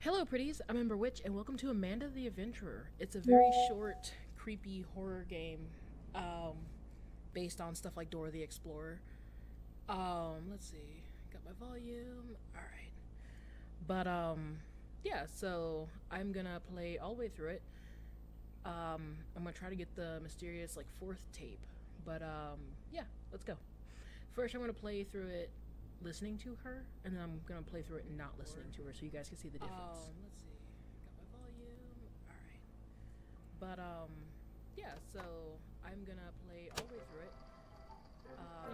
Hello, pretties. I'm Ember Witch, and welcome to Amanda the Adventurer. It's a very short, creepy horror game um, based on stuff like Dora the Explorer. Let's see. Got my volume. All right. But yeah. So I'm gonna play all the way through it. I'm gonna try to get the mysterious like fourth tape. But yeah. Let's go. First, I'm gonna play through it listening to her, and then I'm gonna play through it not listening to her, so you guys can see the difference. Let's see. Got my volume. All right. But yeah. So I'm gonna play all the way through it.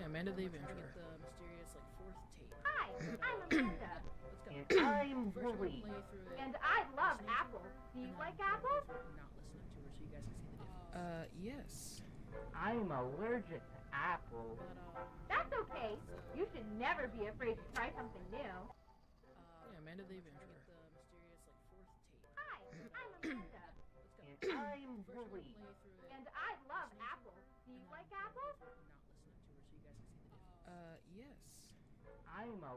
Yeah, Amanda the Adventurer. Get the mysterious like fourth tape. Hi, I'm Amanda. Let's go. And I'm First, I'm Willie. gonna play through it. And I love listening to apples. her, Do you and then like I'm gonna play apples? through it not listening to her, so you guys can see the difference. Yes. I'm allergic to apples. But That's okay. so You should never be afraid to try something new. yeah, Amanda the Adventurer. Get the mysterious like fourth tape. Hi, I'm Amanda. Let's go. And I'm First, I'm Willie. gonna play through it. And I love listening to apples. her, Do you and then like I'm gonna play apples? through it not listening to her, so you guys can see the difference. Yes. I'm a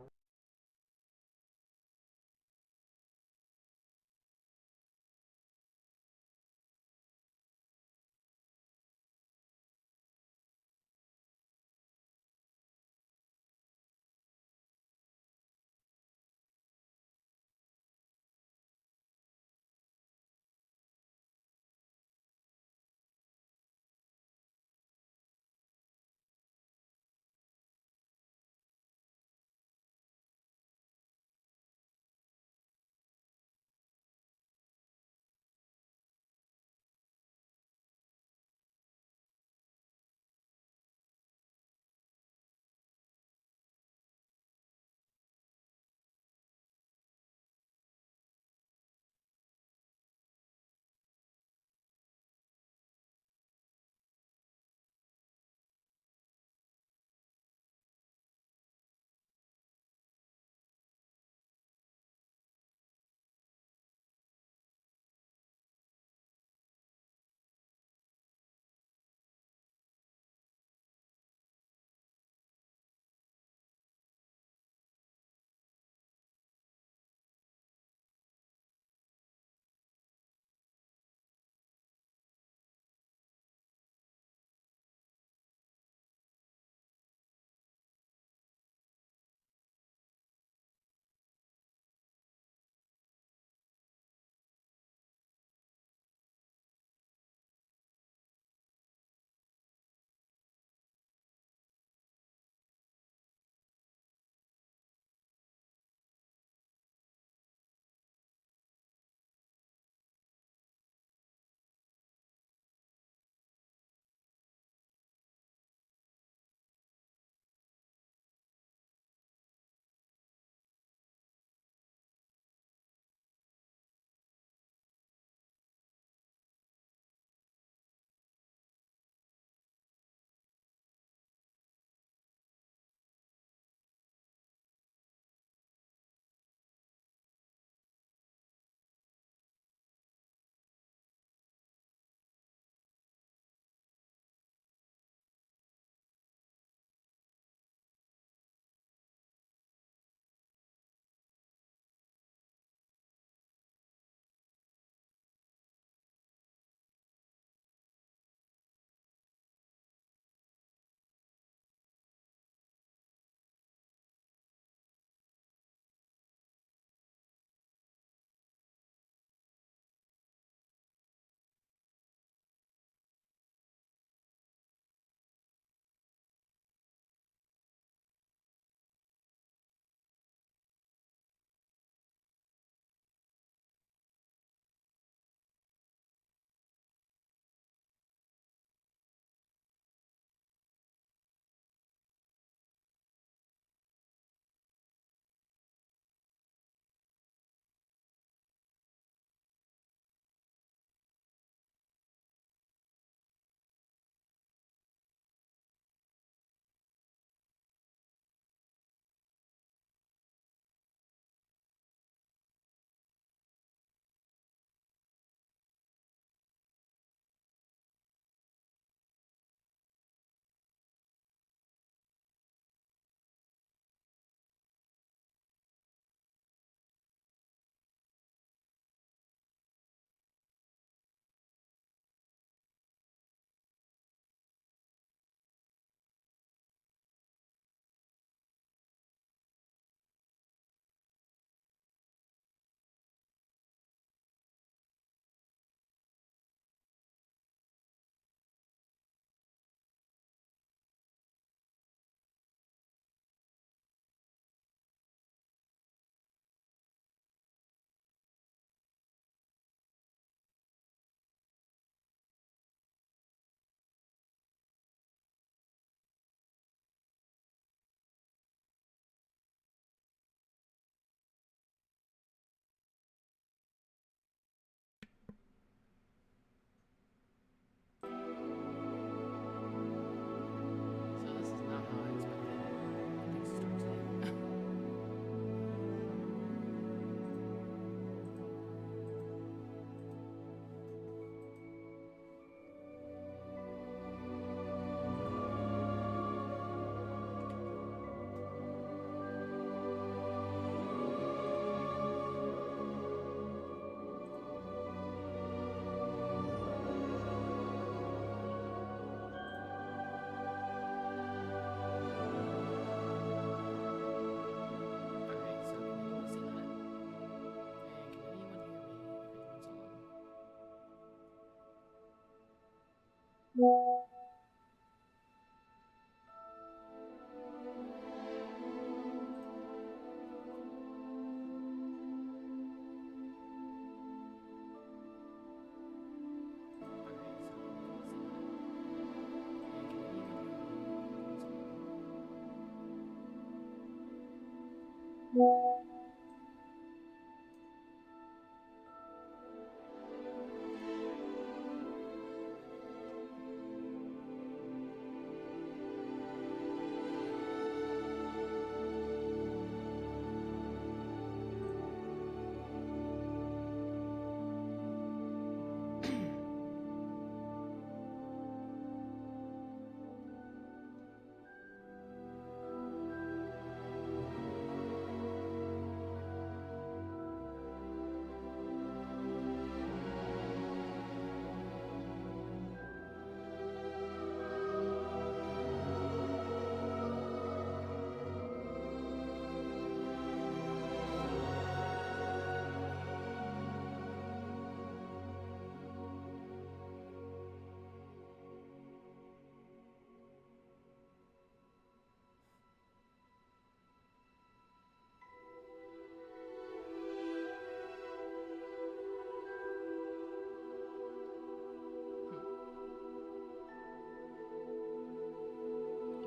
I'll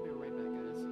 be right back, guys.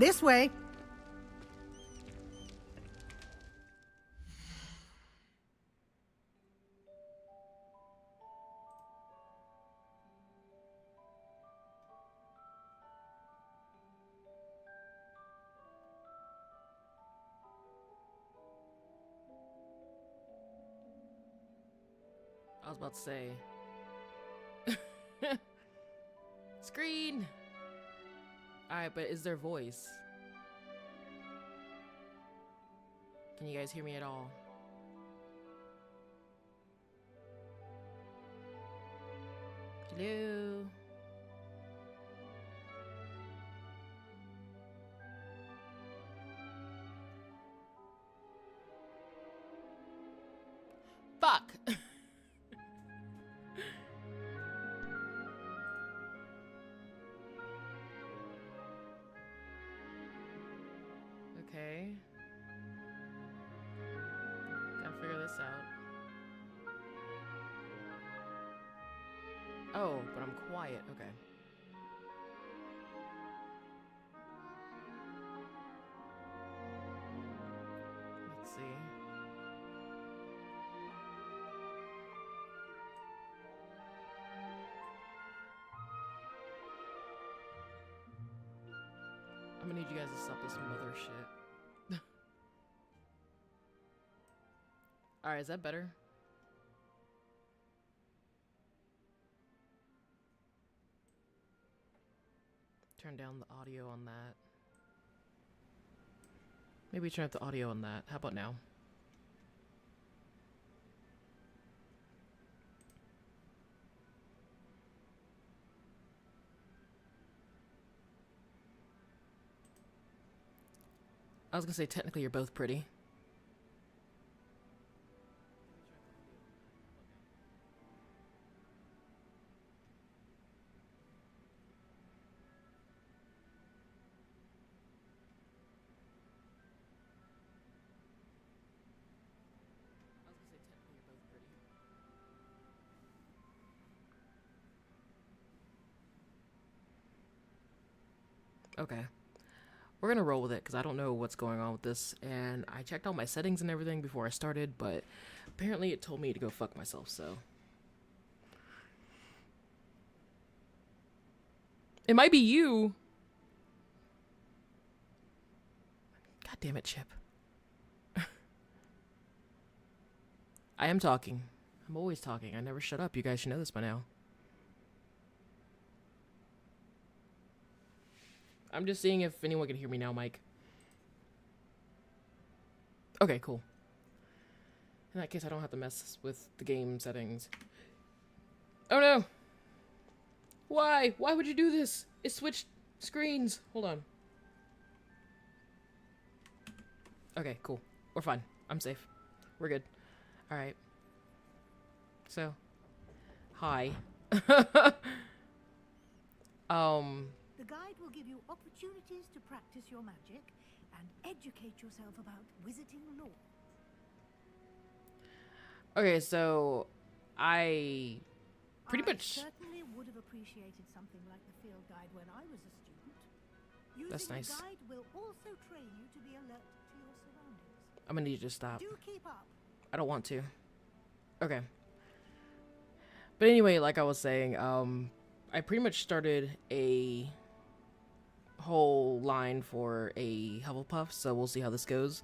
This way. I was about to say. Screen! Alright, but is their voice? Can you guys hear me at all? Hello? Fuck! Okay. Gotta figure this out. Oh, but I'm quiet. Okay. Let's see. I'm gonna need you guys to stop this mother shit. Alright, is that better? Turn down the audio on that. Maybe turn up the audio on that. How about now? I was gonna say, technically, you're both pretty. Okay. We're gonna roll with it because I don't know what's going on with this, and I checked all my settings and everything before I started, but apparently it told me to go fuck myself, so. It might be you! God damn it, Chip. I am talking. I'm always talking. I never shut up. You guys should know this by now. I'm just seeing if anyone can hear me now, Mike. Okay, cool. In that case, I don't have to mess with the game settings. Oh no! Why? Why would you do this? It switched screens. Hold on. Okay, cool. We're fine. I'm safe. We're good. Alright. So. Hi. The guide will give you opportunities to practice your magic and educate yourself about wizarding lore. Okay, so I pretty much certainly would have appreciated something like the field guide when I was a student. Using That's nice. The guide will also train you to be alert to your surroundings. I'm gonna need you to stop. Do keep up. I don't want to. Okay. But anyway, like I was saying, I pretty much started a whole line for a Hufflepuff, so we'll see how this goes.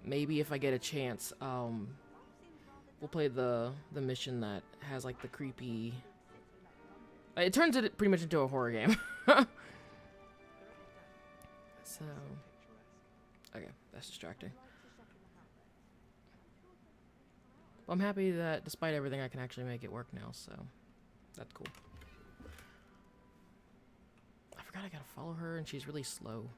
Maybe if I get a chance, we'll play the mission that has like the creepy. It turns it pretty much into a horror game. So, okay, that's distracting. Well, I'm happy that despite everything, I can actually make it work now, so that's cool. I forgot I gotta follow her, and she's really slow.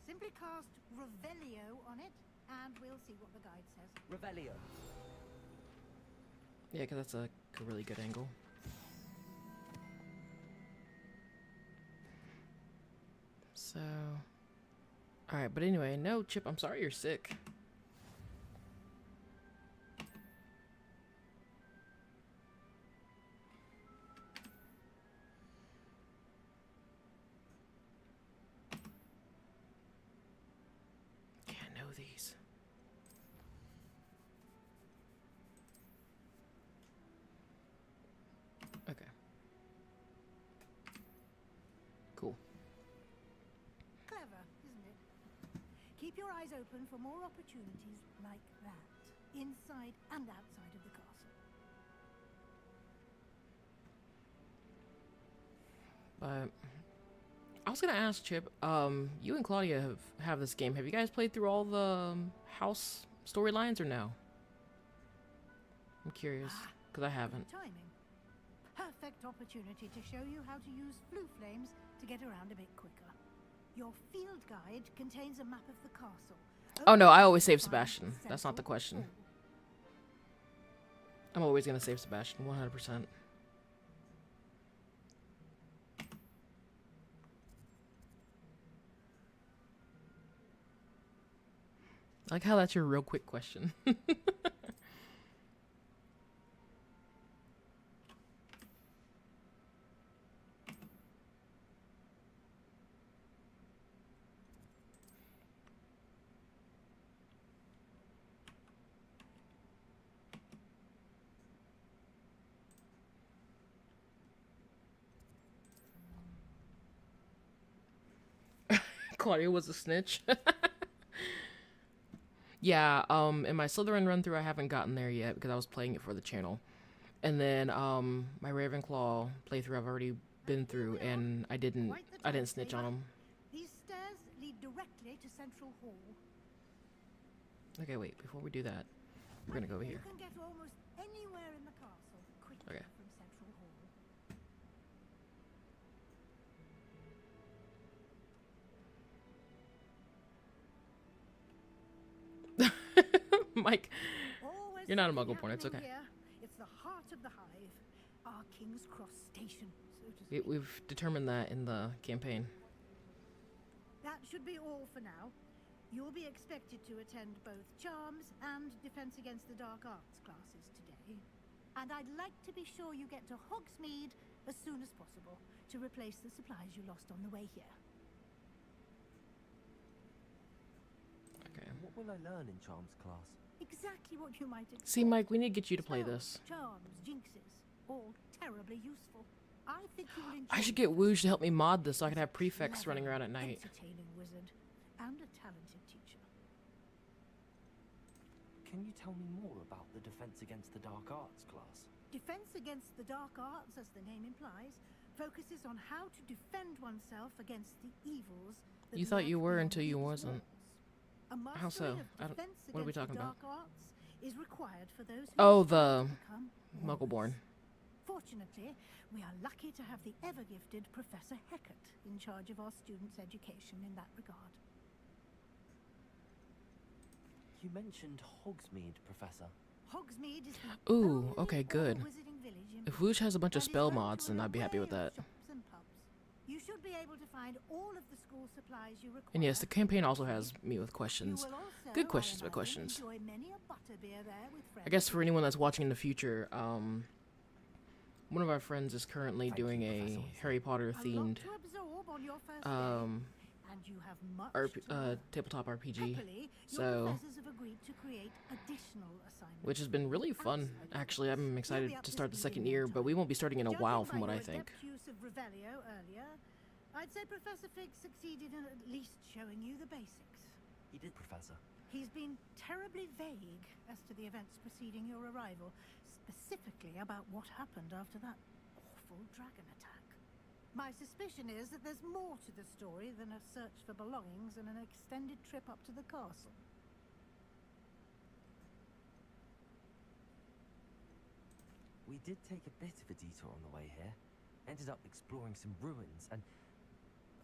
Simply cast Revelio on it, and we'll see what the guide says. Revelio. Yeah, because that's a really good angle. So, Alright, but anyway, no, Chip, I'm sorry you're sick. Can't know these. Okay. Cool. Clever, isn't it? Keep your eyes open for more opportunities like that, inside and outside of the castle. But I was gonna ask Chip, you and Claudia have this game. Have you guys played through all the house storylines or no? I'm curious, because I haven't. Timing. Perfect opportunity to show you how to use blue flames to get around a bit quicker. Your field guide contains a map of the castle. Oh no, I always save Sebastian. That's not the question. I'm always gonna save Sebastian, 100%. I like how that's your real quick question. Claudia was a snitch. Yeah, in my Slytherin run through I haven't gotten there yet because I was playing it for the channel. And then my Ravenclaw playthrough I've already been through and I didn't snitch on them. These stairs lead directly to Central Hall. Okay, wait, before we do that, we're gonna go over here. You can get almost anywhere in the castle quickly Okay. from Central Hall. Mike, Always you're not a something muggle porn, it's happening okay. here. It's the heart of the hive, our King's Cross station, so to speak. We've determined that in the campaign. That should be all for now. You'll be expected to attend both Charms and Defense Against the Dark Arts classes today. And I'd like to be sure you get to Hogsmeade as soon as possible to replace the supplies you lost on the way here. Okay. What will I learn in Charms class? Exactly what you might expect. See, Mike, we need to get you to play Spells, this. Charms, jinxes, all terribly useful. I think you will enjoy I should get this. Wooge to help me mod this so I can have prefects Clever, running around at night. entertaining wizard and a talented teacher. Can you tell me more about the Defense Against the Dark Arts class? Defense Against the Dark Arts, as the name implies, focuses on how to defend oneself against the evils that You thought lurk you were beyond until you these wasn't. walls. A How so? mastery of I don't- defense what are we against talking the about? Dark Arts is required for those who Oh, aspire the to become Muggleborn. Fortunately, we are lucky to have the ever-gifted Professor Hecat in charge of our students' education in that regard. You mentioned Hogsmeade, Professor. Hogsmeade is the Ooh, only okay, good. all-wizarding village in If Wooge has a bunch of that is spell home mods, to then an I'd be happy with array of that. shops and pubs. You should be able to find all of the school supplies you require. And yes, the campaign also has Hogsmeade. me with You questions. will also, Good I questions, but imagine, questions. enjoy many a butterbeer there with I guess for anyone that's watching in the future, one of our friends is currently Thank you, doing a Professor. Harry Potter a lot themed to absorb on your first day, um and you have much to learn. tabletop RPG, Happily, so your professors have agreed to create additional assignments. which has been really fun. Actually, I'm excited to start the second year, but we won't be starting in a while from what I think. Judging by your adept use of Revelio earlier, I'd say Professor Fig succeeded in at least showing you the basics. He did, Professor. He's been terribly vague as to the events preceding your arrival, specifically about what happened after that awful dragon attack. My suspicion is that there's more to the story than a search for belongings and an extended trip up to the castle. We did take a bit of a detour on the way here. Ended up exploring some ruins and...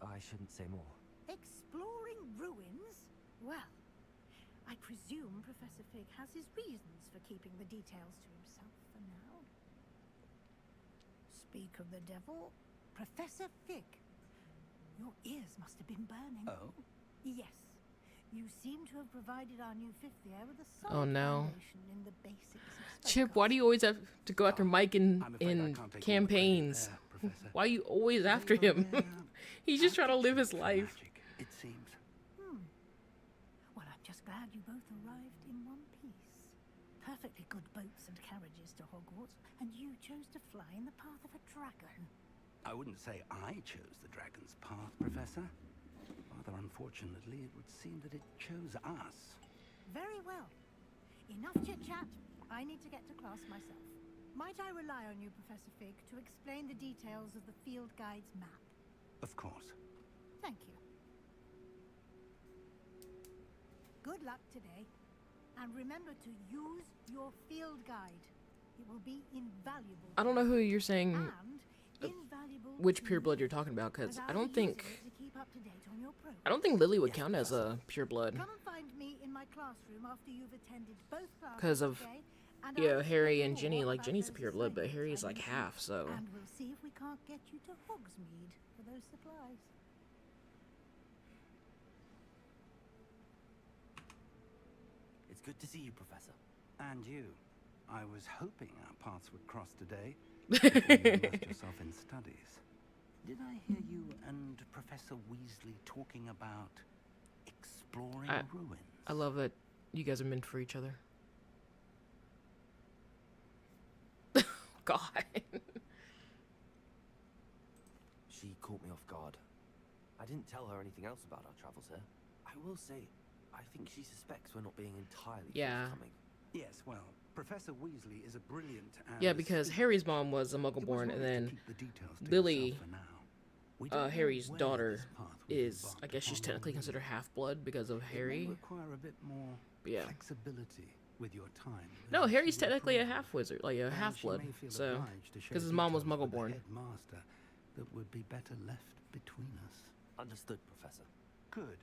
I shouldn't say more. Exploring ruins? Well, I presume Professor Fig has his reasons for keeping the details to himself for now. Speak of the devil, Professor Fig. Your ears must have been burning. Oh? Yes. You seem to have provided our new fifth year with a Oh, solid no. foundation in the basics of Chip, spellcasting. why do you always have to go after Mike in I'm afraid I in can't take all the credit campaigns? there, Professor. Why are you always after They are him? rare He's just trying to live his aptitude for life. magic, it seems. Well, I'm just glad you both arrived in one piece. Perfectly good boats and carriages to Hogwarts, and you chose to fly in the path of a dragon. I wouldn't say I chose the dragon's path, Professor. Rather unfortunately, it would seem that it chose us. Very well. Enough chit-chat. I need to get to class myself. Might I rely on you, Professor Fig, to explain the details of the field guide's map? Of course. Thank you. Good luck today. And remember to use your field guide. It will be invaluable. I don't know who you're saying, And invaluable which to pureblood you, you're talking about, because as I I'll don't use think it to keep up to date on your progress. I don't think Lily would Yes, count as Professor. a pureblood. Come and find me in my classroom after you've attended both classes 'Cause of, today, and Yeah, I'll Harry explain and Ginny. more Like about Ginny's a those pureblood, but assignments Harry's I like mentioned. half. So And we'll see if we can't get you to Hogsmeade for those supplies. It's good to see you, Professor. And you. I was hoping our paths would cross today. Before you immersed yourself in studies. Did I hear you and Professor Weasley talking about exploring ruins? I love that you guys are meant for each other. God. She caught me off guard. I didn't tell her anything else about our travels here. I will say, I think she suspects we're not being entirely Yeah. forthcoming. Yes, well, Professor Weasley is a brilliant and Yeah, because Harry's mom was a It was Muggle-born, right and to then keep the details to Lily, yourself for now. We don't know Harry's where daughter, this path we've is, I embarked guess she's upon will technically lead. considered half-blood because of It may Harry. require a bit more Yeah. flexibility with your time. No, than Harry's she technically a approves of. half-wizard, like a And she half-blood. may feel So, obliged to share 'cause his mom was details with the Muggle-born. headmaster that would be better left between us. Understood, Professor. Good.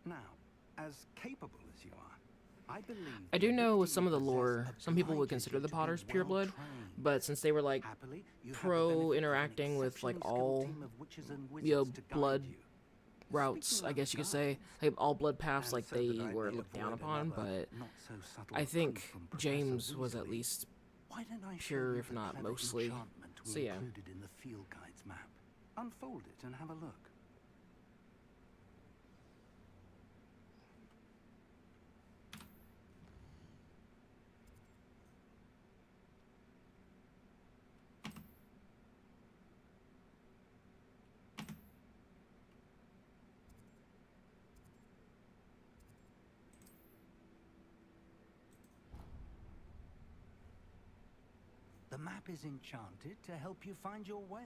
Now, as capable as you are, I believe I do the know with ability some of the you possess lore, some people would obliges consider you the to be Potters pureblood, well-trained. but since they were like Happily, you have the pro benefit of an interacting with like exceptionally skilled all, team of witches and you know, wizards to guide blood you. routes, Speaking I of guess you could say, guides, like all blood paths, and like so they that I were may looked down avoid upon, another but not so subtle I think reproof from Professor James was at Weasley, least why don't I show pure, you if the not clever mostly. enchantment we So yeah. included in the field guide's map? Unfold it and have a look. The map is enchanted to help you find your way.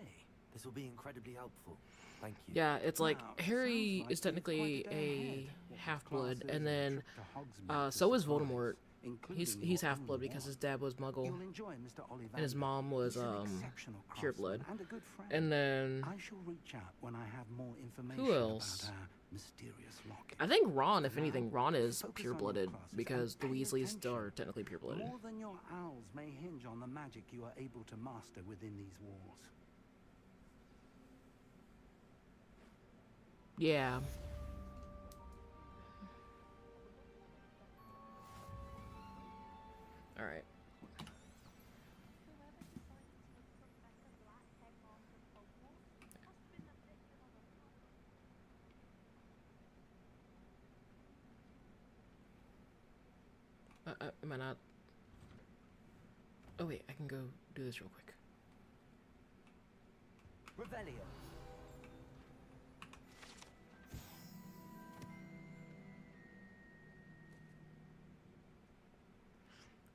This will be incredibly helpful. Thank you. Yeah, it's like Now, it Harry sounds like is you've technically quite a day a ahead, what with half-blood, classes and a then trip to Hogsmeade to so is surprise, Voldemort. including He's your half-blood own because his ward. dad was Muggle, You'll enjoy Mr. Ollivander. and his mom was He's an exceptional pureblood. craftsman and a good friend. And then I shall reach out when I have more information who else? about our mysterious locket. I think Ron, if Now, anything, Ron is focus on your pure-blooded classes because and the pay Weasleys attention. are technically pure-blooded. More than your owls may hinge on the magic you are able to master within these walls. Yeah. All right. Am I not? Oh wait, I can go do this real quick. Revelio.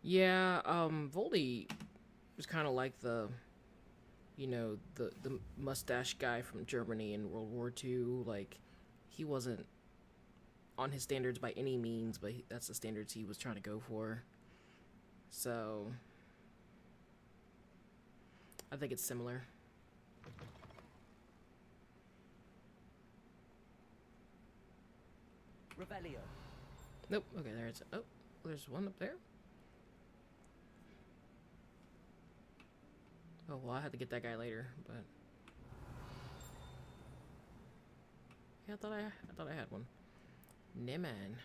Yeah, Voldy was kind of like the, you know, the mustache guy from Germany in World War II. Like, he wasn't on his standards by any means, but that's the standards he was trying to go for. So, I think it's similar. Revelio. Nope. Okay, there it's. Oh, there's one up there. Oh well, I had to get that guy later, but yeah, I thought I had one. Nah, man.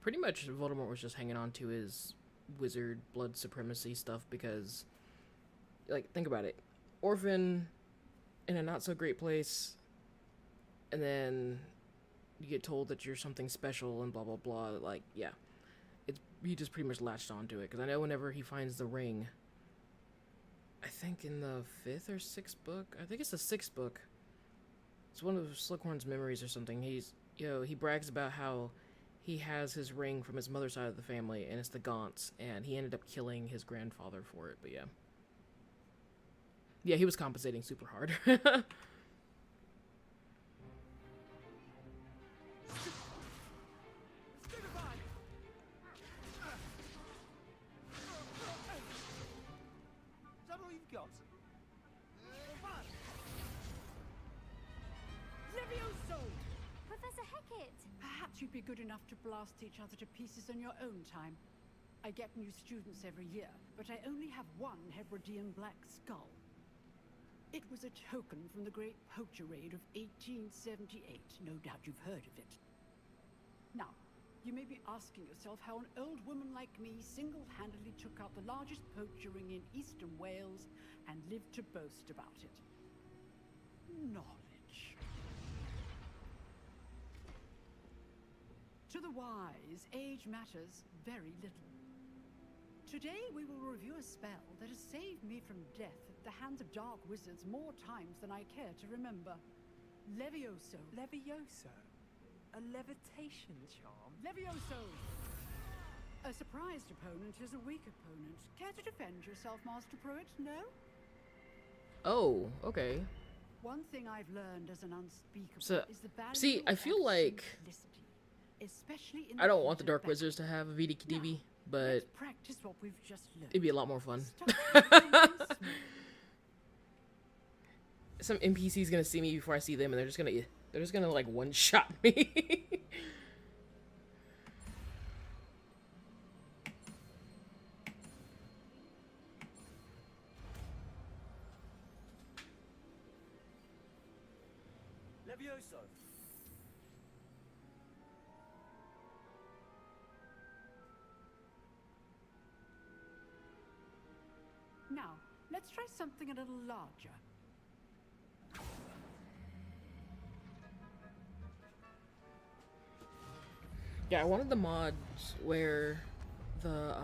pretty much Voldemort was just hanging on to his wizard blood supremacy stuff because, like, think about it. Orphan in a not so great place, and then you get told that you're something special and blah blah blah. Like, yeah, he just pretty much latched onto it. Because I know whenever he finds the ring, I think in the 5th or 6th book, I think it's the 6th book. It's one of Slughorn's memories or something. He brags about how he has his ring from his mother's side of the family, and it's the Gaunts, and he ended up killing his grandfather for it. But yeah. Yeah, he was compensating super hard. Professor Hecat! Perhaps you'd be good enough to blast each other to pieces on your own time. I get new students every year, but I only have one Hebridean black skull. It was a token from the Great Poacher Raid of 1878. No doubt you've heard of it. Now, you may be asking yourself how an old woman like me single-handedly took out the largest poacher ring in eastern Wales and lived to boast about it. Knowledge. To the wise, age matters very little. Today we will review a spell that has saved me from death at the hands of dark wizards more times than I care to remember. Levioso. Levioso? A levitation charm? Levioso! A surprised opponent is a weak opponent. Care to defend yourself, Master Pruitt? No? Oh, okay. One thing I've learned as an unspeakable So, is the value see, I feel of like simplicity, especially in I don't the want the heat of Dark battle. Wizards to have a VDKDV, Now, but let's practice what we've just learned. it'd be a lot more fun. Start with something small. Some NPC's gonna see me before I see them, and they're just gonna like one-shot me. Levioso! Now, let's try something a little larger. Yeah, I wanted the mods where the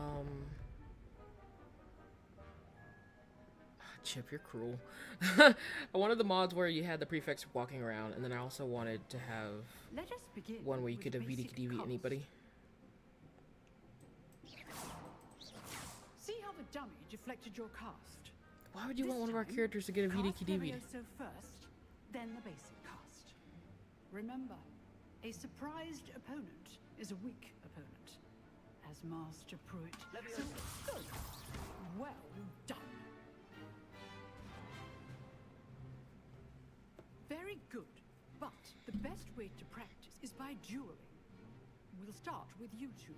Chip, you're cruel. I wanted the mods where you had the prefects walking around, and then I also wanted to have Let us begin one where you with could have basic VDKDV cast. anybody. See how the dummy deflected your cast? Why would you This want one of our time, characters to get a cast VDKDV? Levioso first, then the basic cast. Remember, a surprised opponent is a weak opponent, as Master Pruitt. So good. Well done. Very good, but the best way to practice is by dueling. We'll start with you two.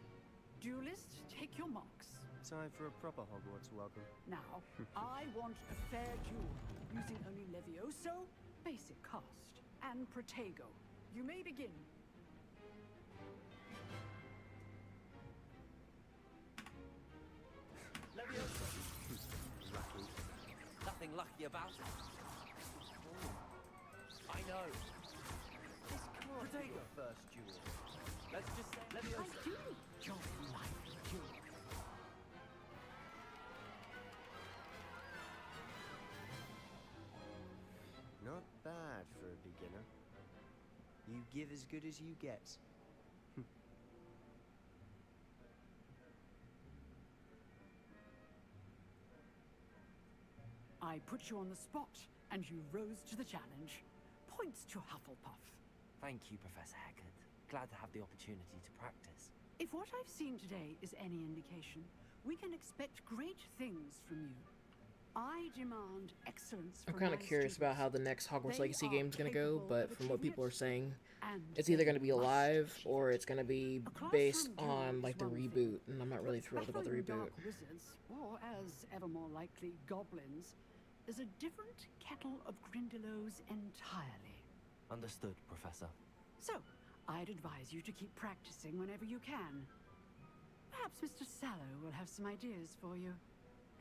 Duelists, take your marks. Time for a proper Hogwarts welcome. Now, I want a fair duel, using only Levioso, basic cast, and Protego. You may begin. Levioso! Lucky. Nothing lucky about it. I know. This can't be your first duel. Let's just say I Levioso. do your life duel. Not bad for a beginner. You give as good as you get. I put you on the spot, and you rose to the challenge. Points to Hufflepuff. Thank you, Professor Hecat. Glad to have the opportunity to practice. If what I've seen today is any indication, we can expect great things from you. I demand excellence I'm from kind my of curious about how the students. next Hogwarts They Legacy are game's gonna go, capable but of from what people achieving are saying, and it's either they gonna be must alive achieve or it. it's gonna be A classroom based duel on is like the one thing, reboot, and I'm not really but thrilled about the battling reboot. dark wizards, or as ever more likely, goblins, is a different kettle of Grindylows entirely. Understood, Professor. So, I'd advise you to keep practicing whenever you can. Perhaps Mr. Sallow will have some ideas for you.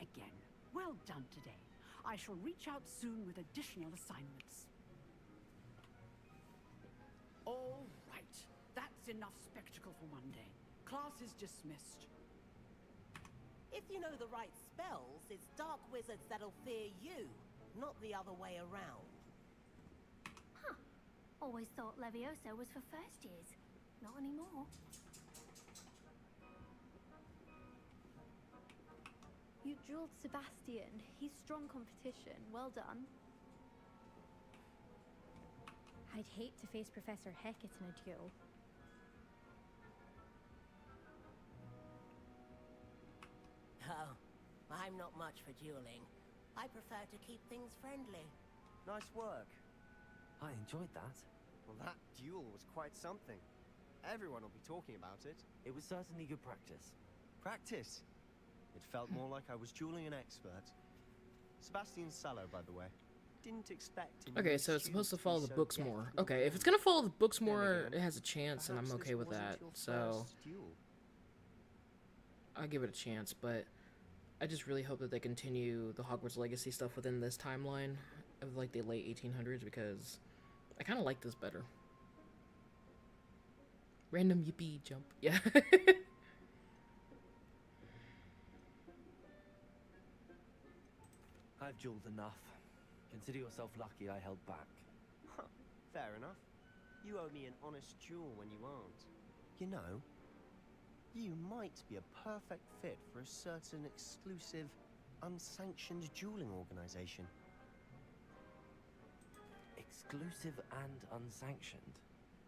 Again, well done today. I shall reach out soon with additional assignments. All right. That's enough spectacle for one day. Class is dismissed. If you know the right spells, it's dark wizards that'll fear you, not the other way around. Huh. Always thought Levioso was for first years. Not anymore. You drilled Sebastian. He's strong competition. Well done. I'd hate to face Professor Hecat in a duel. Oh, I'm not much for dueling. I prefer to keep things friendly. Nice work. I enjoyed that. Well, that duel was quite something. Everyone will be talking about it. It was certainly good practice. Practice? It felt more like I was dueling an expert. Sebastian Sallow, by the way. Didn't expect him. Okay, so it's supposed to follow the books more. Okay, if it's gonna follow the books more, it has a chance, and I'm okay with that. So I'll give it a chance, but I just really hope that they continue the Hogwarts Legacy stuff within this timeline of like the late 1800s, because I kind of like this better. Random yippee jump, yeah. I've dueled enough. Consider yourself lucky I held back. Huh, fair enough. You owe me an honest duel when you aren't. You know, you might be a perfect fit for a certain exclusive, unsanctioned dueling organization. Exclusive and unsanctioned.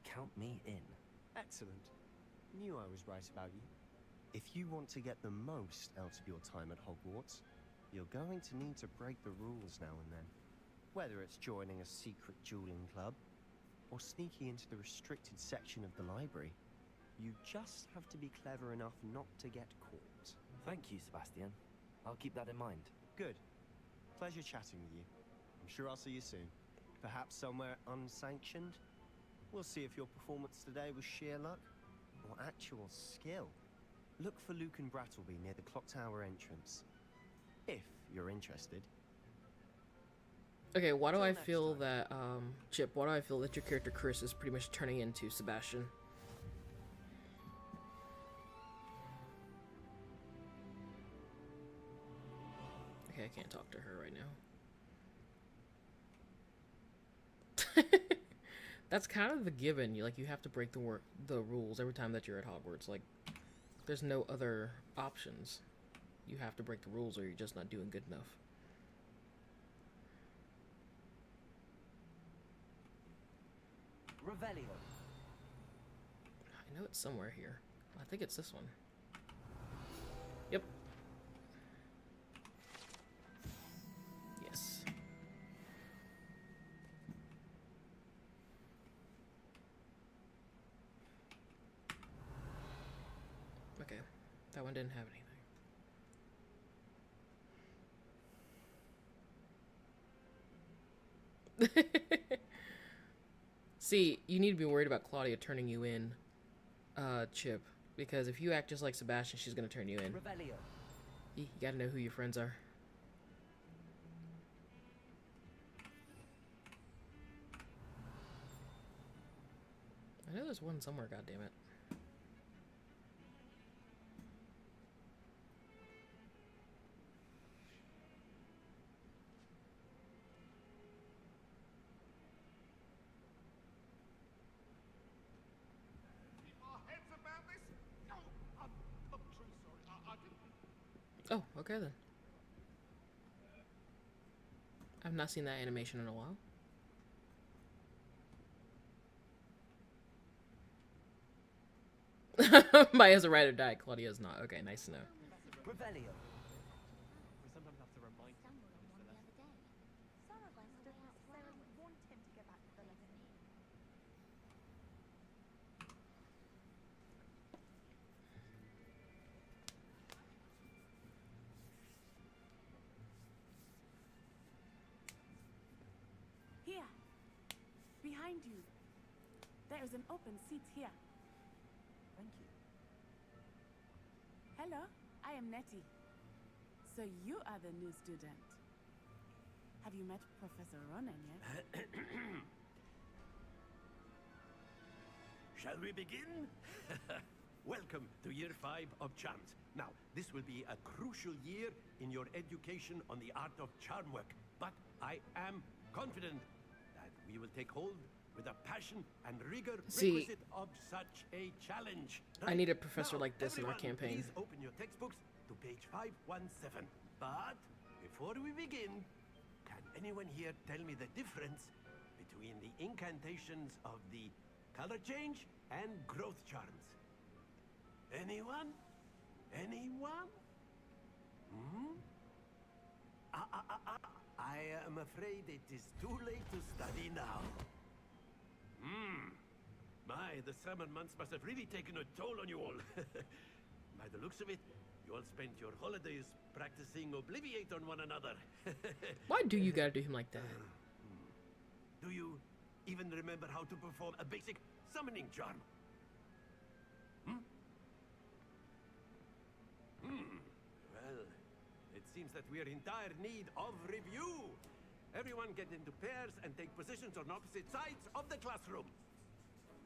Count me in. Excellent. Knew I was right about you. If you want to get the most out of your time at Hogwarts, you're going to need to break the rules now and then. Whether it's joining a secret dueling club, or sneaking into the restricted section of the library, you just have to be clever enough not to get caught. Thank you, Sebastian. I'll keep that in mind. Good. Pleasure chatting with you. I'm sure I'll see you soon. Perhaps somewhere unsanctioned? We'll see if your performance today was sheer luck, or actual skill. Look for Luke and Brattleby near the clock tower entrance. If you're interested. Okay, why do I feel that, Chip, why do I feel that your character Chris is pretty much turning into Sebastian? Okay, I can't talk to her right now. That's kind of the given. You have to break the rules every time that you're at Hogwarts. Like, there's no other options. You have to break the rules or you're just not doing good enough. Revelio. I know it's somewhere here. I think it's this one. Yep. Yes. Okay. That one didn't have anything. See, you need to be worried about Claudia turning you in, Chip, because if you act just like Sebastian, she's gonna turn you in. Revelio. You gotta know who your friends are. I know there's one somewhere, goddammit. Oh, okay then. I've not seen that animation in a while. Maya's a ride or die, Claudia's not. Okay, nice to know. Revelio. We sometimes have to remind Stumbled on one the other day. Sarah stood outside and wanted him to go back to the lesson. Here. Behind you. There is an open seat here. Thank you. Hello, I am Nettie. So you are the new student. Have you met Professor Ronan yet? Shall we begin? Welcome to year 5 of charms. Now, this will be a crucial year in your education on the art of charm work. But I am confident that we will take hold with a passion and rigor requisite of such a challenge. I need a professor Now, like this in our everyone, campaign. Please open your textbooks to page 517. But before we begin, can anyone here tell me the difference between the incantations of the color change and growth charms? Anyone? Anyone? Hmm? I am afraid it is too late to study now. My, the summer months must have really taken a toll on you all. By the looks of it, you all spent your holidays practicing Obliviate on one another. Why do you gotta do him like that? Do you even remember how to perform a basic summoning charm? Well, it seems that we are in dire need of review. Everyone get into pairs and take positions on opposite sides of the classroom.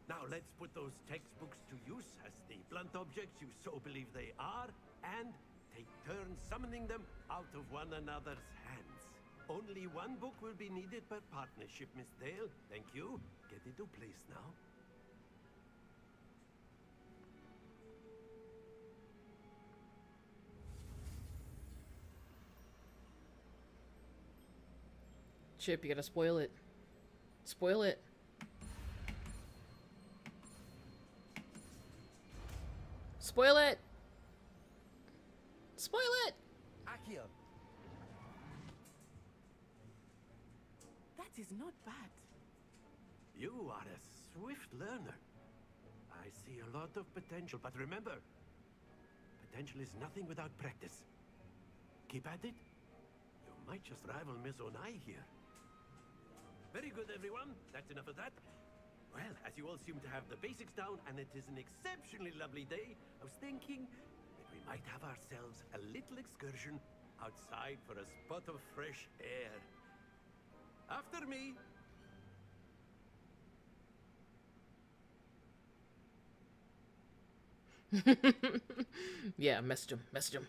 Now let's put those textbooks to use as the blunt objects you so believe they are, and take turns summoning them out of one another's hands. Only one book will be needed per partnership, Miss Dale. Thank you. Get into place now. Chip, you gotta spoil it. Spoil it. Spoil it! Spoil it! Accio! That is not bad. You are a swift learner. I see a lot of potential, but remember, potential is nothing without practice. Keep at it. You might just rival Miss Onai here. Very good, everyone. That's enough of that. Well, as you all seem to have the basics down, and it is an exceptionally lovely day, I was thinking that we might have ourselves a little excursion outside for a spot of fresh air. After me. Yeah, message him. Message him.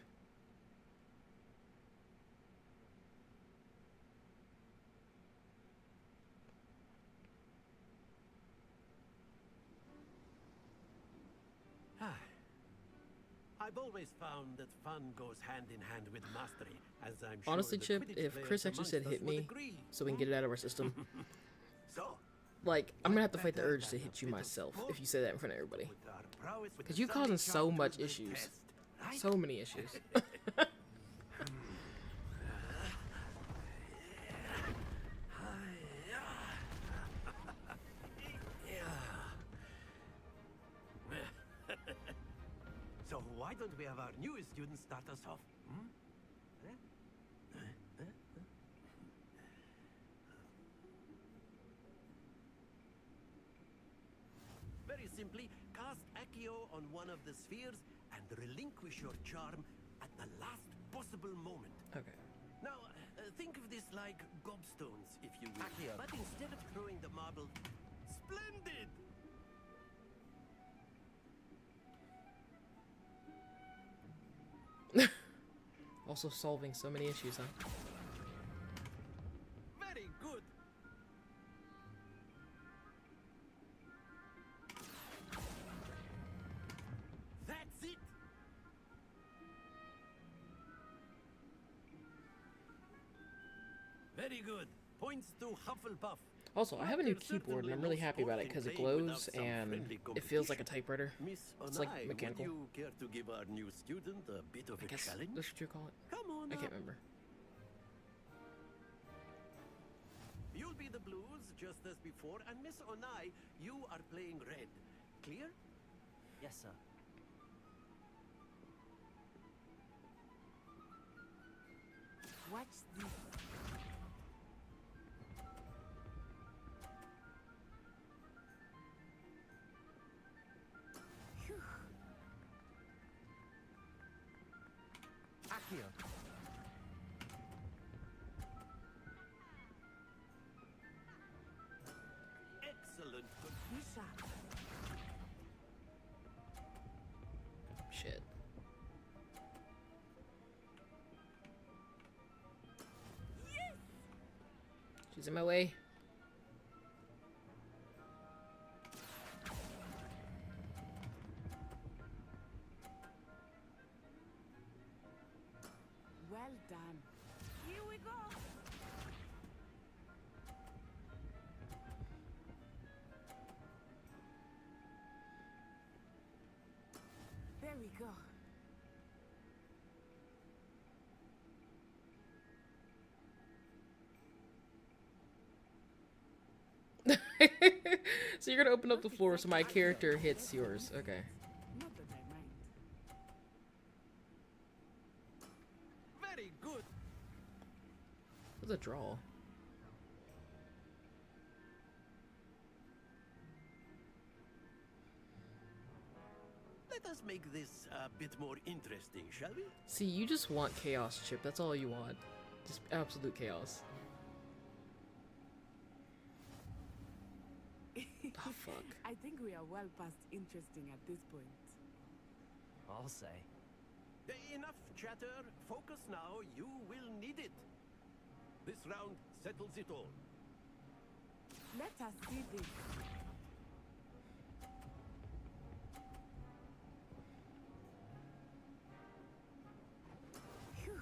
I've always found that fun goes hand in hand with mastery, as I'm sure Honestly, the Chip, Quidditch if players Chris actually amongst said us hit would me agree. so we can get it out of our system, So, like, I'm gonna have to fight the urge to hit you myself if you say that in front of everybody. Because you causing so much issues. So many issues. So why don't we have our newest student start us off? Very simply, cast Accio on one of the spheres and relinquish your charm at the last possible moment. Okay. Now, think of this like gobstones, if you will. Accio. But instead of throwing the marble... Splendid! Also solving so many issues, huh? Very good. That's it. Very good. Points to Hufflepuff. Also, I have a new keyboard and I'm really happy about it because it glows and it feels like a typewriter. It's like mechanical. Would you care to give our new student a bit of I a guess challenge? that's what you call it. Come on I can't up. remember. You'll be the blues just as before, and Miss Onai, you are playing red. Clear? Yes, sir. Watch this. excellent. Shit. She's in my way. Well done. Here we go. There we go. So you're gonna open up the floor so my character hits yours. Okay. Not that I mind. Very good. What's a draw? Let us make this a bit more interesting, shall we? See, you just want chaos, Chip. That's all you want. Just absolute chaos. Oh, fuck. I think we are well past interesting at this point. I'll say. Enough chatter. Focus now. You will need it. This round settles it all. Let us see this. Phew.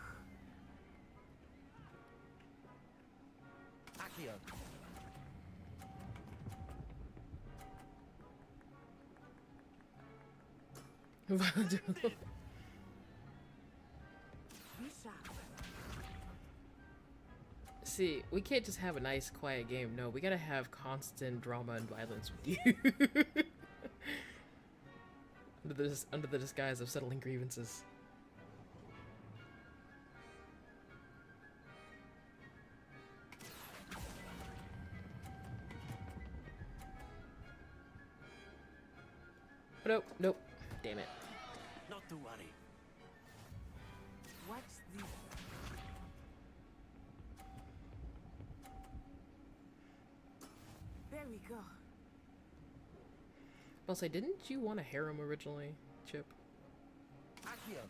Accio. See, we can't just have a nice, quiet game. No, we gotta have constant drama and violence with you. under the disguise of settling grievances. Nope, nope. Damn it. Not to worry. Watch this. There we go. I'll say, didn't you want a harem originally, Chip? Accio.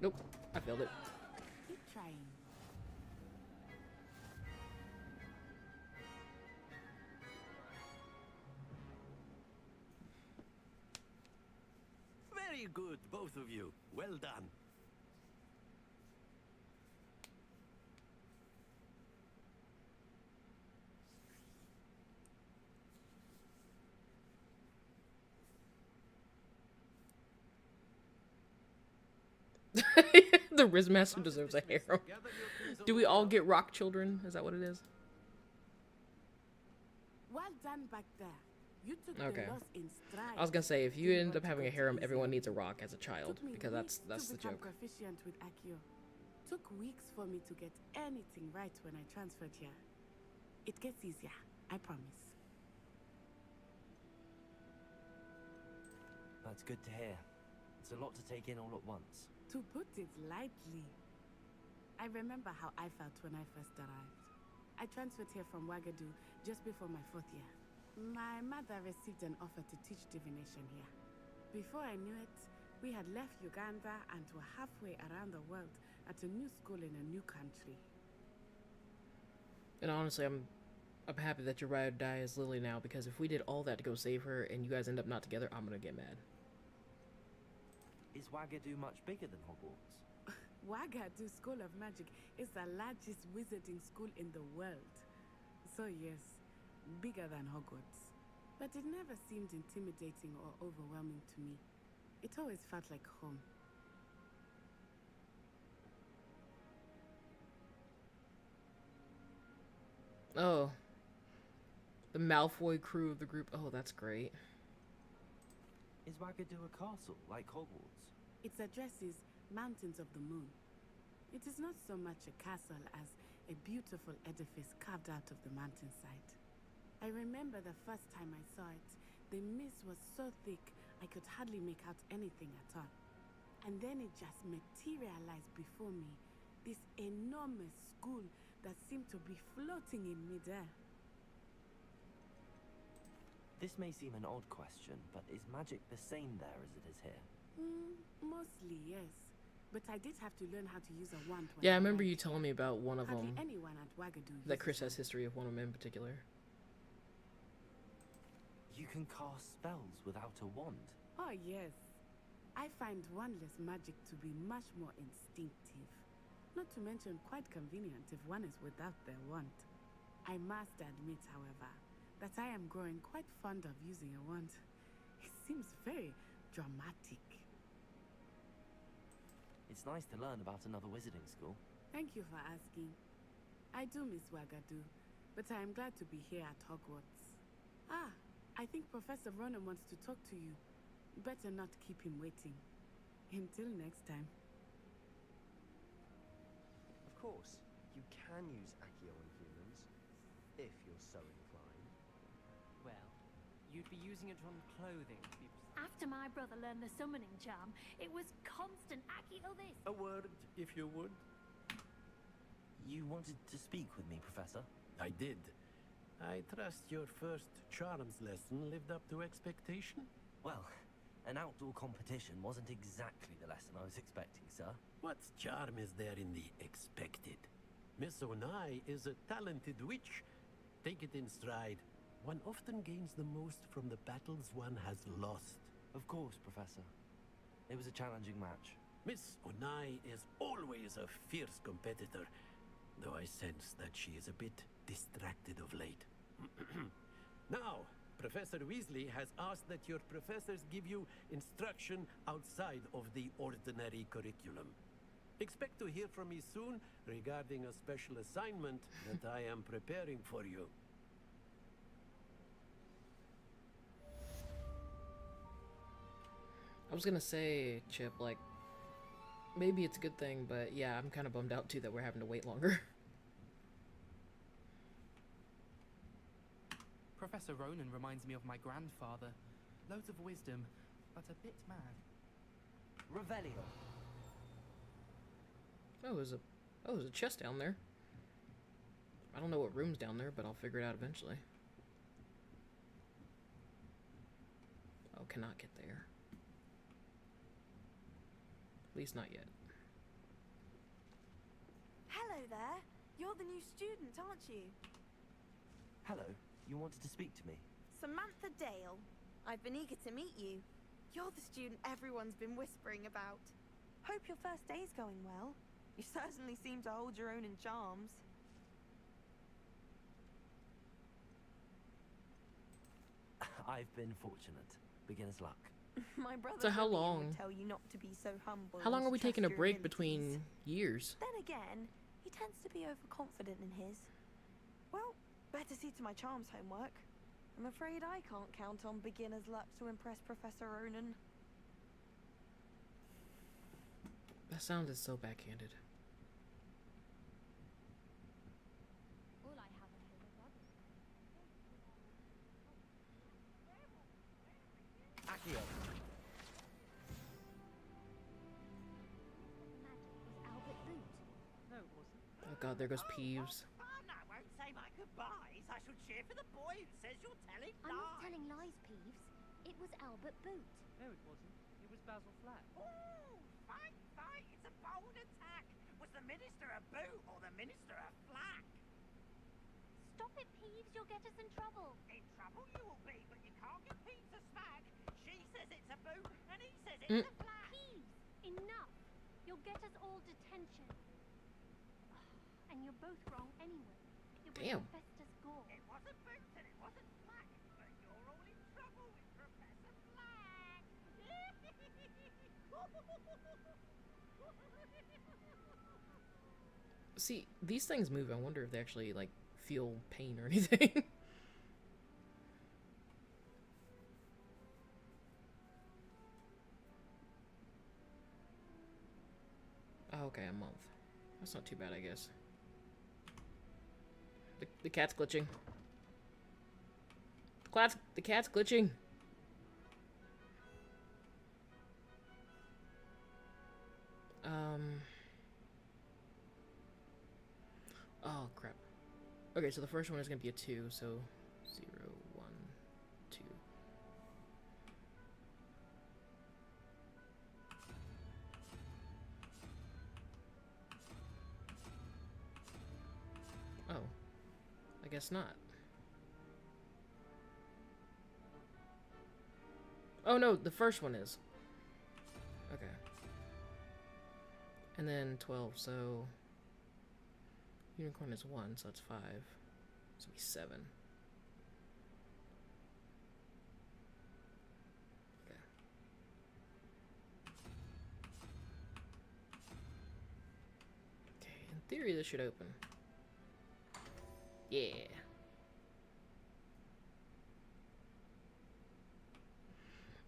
Nope, I failed it. Keep trying. Very good, both of you. Well done. The Rizmaster deserves a harem. Do we all get rock children? Is that what it is? Well done back there. You took Okay. the loss in stride. I was gonna say, if you Didn't end up want to having a go harem, too everyone easy. needs a rock as a child, Took me because weeks that's to the become joke. proficient with Accio. Took weeks for me to get anything right when I transferred here. It gets easier, I promise. That's good to hear. It's a lot to take in all at once. To put it lightly, I remember how I felt when I first arrived. I transferred here from Wagadu just before my 4th year. My mother received an offer to teach divination here. Before I knew it, we had left Uganda and were halfway around the world at a new school in a new country. And honestly, I'm happy that your ride or die is Lily now, because if we did all that to go save her and you guys end up not together, I'm gonna get mad. Is Wagadu much bigger than Hogwarts? Wagadu School of Magic is the largest wizarding school in the world. So yes, bigger than Hogwarts. But it never seemed intimidating or overwhelming to me. It always felt like home. Oh. The Malfoy crew of the group. Oh, that's great. Is Wagadu a castle, like Hogwarts? Its address is Mountains of the Moon. It is not so much a castle as a beautiful edifice carved out of the mountainside. I remember the first time I saw it, the mist was so thick I could hardly make out anything at all. And then it just materialized before me. This enormous school that seemed to be floating in midair. This may seem an odd question, but is magic the same there as it is here? Mostly, yes. But I did have to learn how to use a wand. Yeah, I remember you telling me about one of Hardly them. anyone at Wagadu That uses Chris one. has history of one of them in particular. You can cast spells without a wand. Oh, yes. I find wandless magic to be much more instinctive. Not to mention quite convenient if one is without their wand. I must admit, however, that I am growing quite fond of using a wand. It seems very dramatic. It's nice to learn about another wizarding school. Thank you for asking. I do miss Wagadu, but I am glad to be here at Hogwarts. Ah, I think Professor Ronan wants to talk to you. Better not keep him waiting. Until next time. Of course, you can use Accio on humans, if you're so inclined. Well, you'd be using it on clothing to be After my brother learned the summoning charm, it was constant Accio this. A word, if you would. You wanted to speak with me, Professor? I did. I trust your first charms lesson lived up to expectation? Well, an outdoor competition wasn't exactly the lesson I was expecting, sir. What charm is there in the expected? Miss Onai is a talented witch. Take it in stride. One often gains the most from the battles one has lost. Of course, Professor. It was a challenging match. Miss Onai is always a fierce competitor, though I sense that she is a bit distracted of late. Now, Professor Weasley has asked that your professors give you instruction outside of the ordinary curriculum. Expect to hear from me soon regarding a special assignment that I am preparing for you. I was gonna say, Chip, like, maybe it's a good thing, but yeah, I'm kind of bummed out too that we're having to wait longer. Professor Ronan reminds me of my grandfather. Loads of wisdom, but a bit mad. Revelio. Oh, there's a chest down there. I don't know what room's down there, but I'll figure it out eventually. Oh, cannot get there. At least not yet. Hello there. You're the new student, aren't you? Hello. You wanted to speak to me? Samantha Dale. I've been eager to meet you. You're the student everyone's been whispering about. Hope your first day's going well. You certainly seem to hold your own in charms. I've been fortunate. Beginner's luck. My brother So how William long? would tell you not to be so humble. How long and are we trust taking a your break abilities. between years? Then again, he tends to be overconfident in his. Well, better see to my charms homework. I'm afraid I can't count on beginner's luck to impress Professor Ronan. That sounded so backhanded. All I have are older brothers. Accio. Albert Boot. No, it wasn't. Oh god, there goes Peeves. Fun, I won't say my goodbyes. I shall cheer for the boy who says you're telling I'm not lies. telling lies, Peeves. It was Albert Boot. No, it wasn't. It was Basil Flack. Ooh, fight, fight. It's a bold attack. Was the minister a boot or the minister a flack? Stop it, Peeves. You'll get us in trouble. In trouble you will be, but you can't get Pete to smack. She says it's a boot and he says it's a flack. Peeves, enough. You'll get us all detention. And you're both wrong anyway. It was Damn. Festus Gore. It wasn't boot and it wasn't flack, but you're all in trouble with Professor Flack. See, these things move. I wonder if they actually, like, feel pain or anything. Oh, okay, a month. That's not too bad, I guess. The cat's glitching. The cat's glitching. Oh, crap. Okay, so the first one is going to be a 2, so 0, 1, 2. Oh. I guess not. Oh, no, the first one is. Okay. And then 12, so... Unicorn is 1, so that's 5. So it'll be 7. Okay. Okay, in theory this should open. Yeah.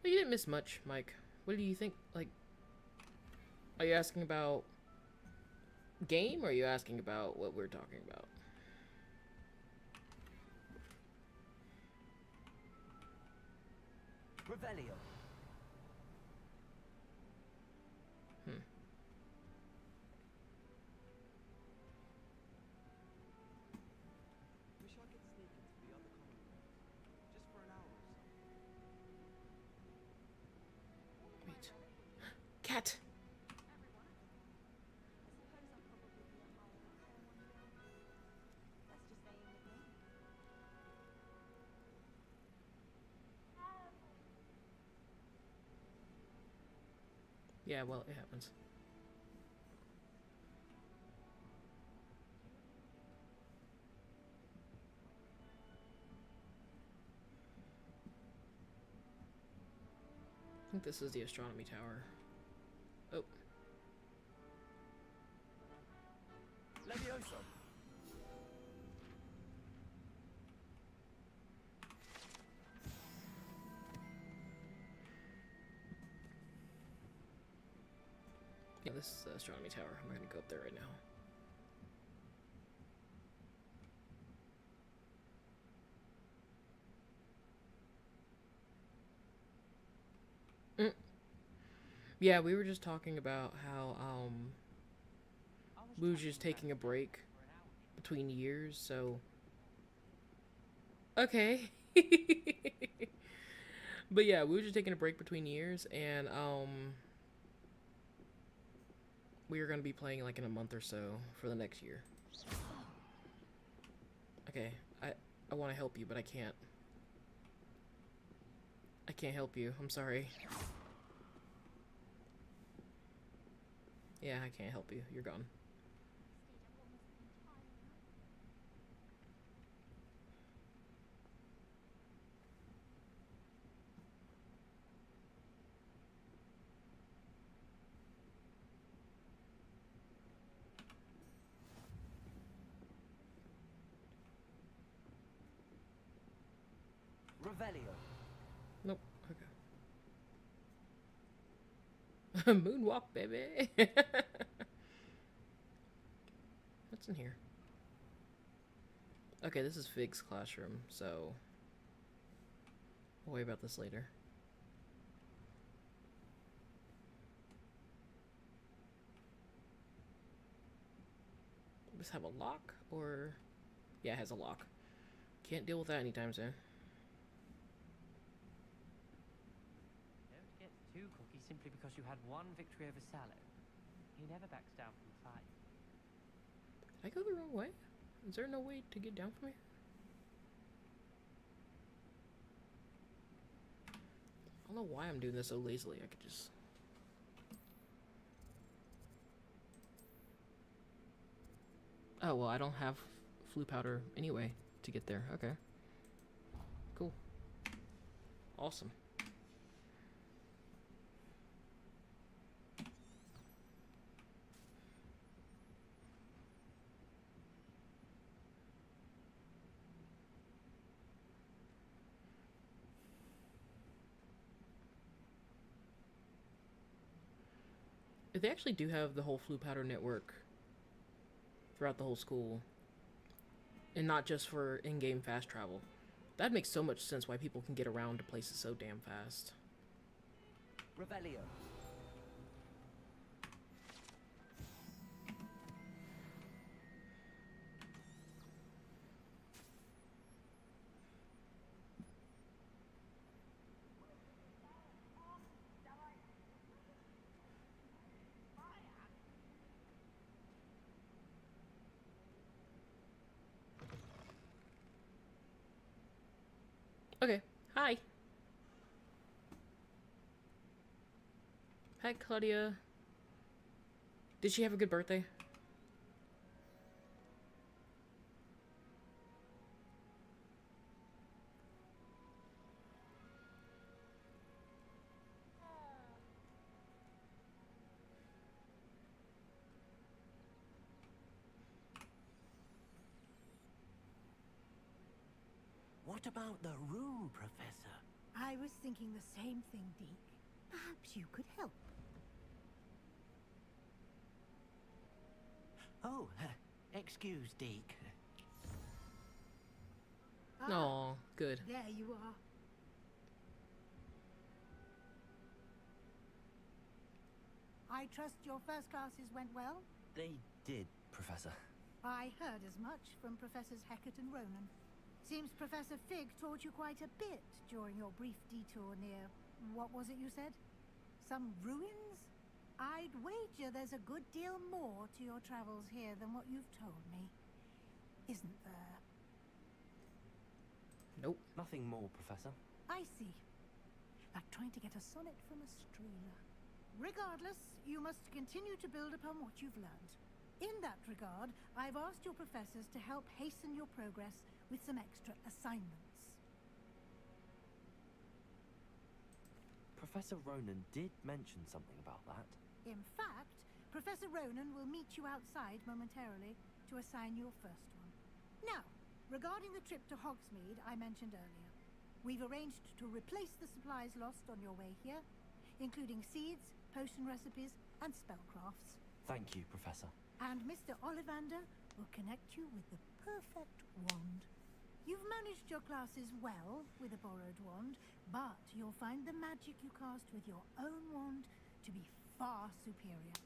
Well, you didn't miss much, Mike. What do you think? Like, are you asking about game, or are you asking about what we're talking about? Revelio. Wish I could sneak into the other common room, just for an hour or so. Wait. Cat! Yeah, well, it happens. I think this is the astronomy tower. Oh. Levioso. Yeah, this is the astronomy tower. I'm not gonna go up there right now. Yeah, we were just talking about how, we were just taking a break between years, so... Okay. But yeah, we were just taking a break between years, and, we are gonna be playing, like, in a month or so for the next year. Okay, I want to help you, but I can't. I can't help you. I'm sorry. Yeah, I can't help you. You're gone. Revelio. Nope. Okay. Moonwalk, baby. What's in here? Okay, this is Fig's classroom, so we'll worry about this later. Does this have a lock, or... Yeah, it has a lock. Can't deal with that anytime soon. Don't get too cocky simply because you had one victory over Sallow. He never backs down from a fight. Did I go the wrong way? Is there no way to get down from here? I don't know why I'm doing this so lazily. I could just... Oh, well, I don't have flu powder anyway to get there. Okay. Cool. Awesome. If they actually do have the whole flu powder network throughout the whole school, and not just for in-game fast travel, that makes so much sense why people can get around to places so damn fast. Revelio. Okay. Hi. Hi, Claudia. Did she have a good birthday? What about the room, Professor? I was thinking the same thing, Deke. Perhaps you could help. Oh, excuse, Deke. Oh, good. There you are. I trust your first classes went well? They did, Professor. I heard as much from Professors Hecat and Ronan. Seems Professor Fig taught you quite a bit during your brief detour near... what was it you said? Some ruins? I'd wager there's a good deal more to your travels here than what you've told me. Isn't there? Nope. Nothing more, Professor. I see. Like trying to get a sonnet from a streamer. Regardless, you must continue to build upon what you've learned. In that regard, I've asked your professors to help hasten your progress with some extra assignments. Professor Ronan did mention something about that. In fact, Professor Ronan will meet you outside momentarily to assign your first one. Now, regarding the trip to Hogsmeade I mentioned earlier, we've arranged to replace the supplies lost on your way here, including seeds, potion recipes, and spellcrafts. Thank you, Professor. And Mr. Ollivander will connect you with the perfect wand. You've managed your classes well with a borrowed wand, but you'll find the magic you cast with your own wand to be far superior.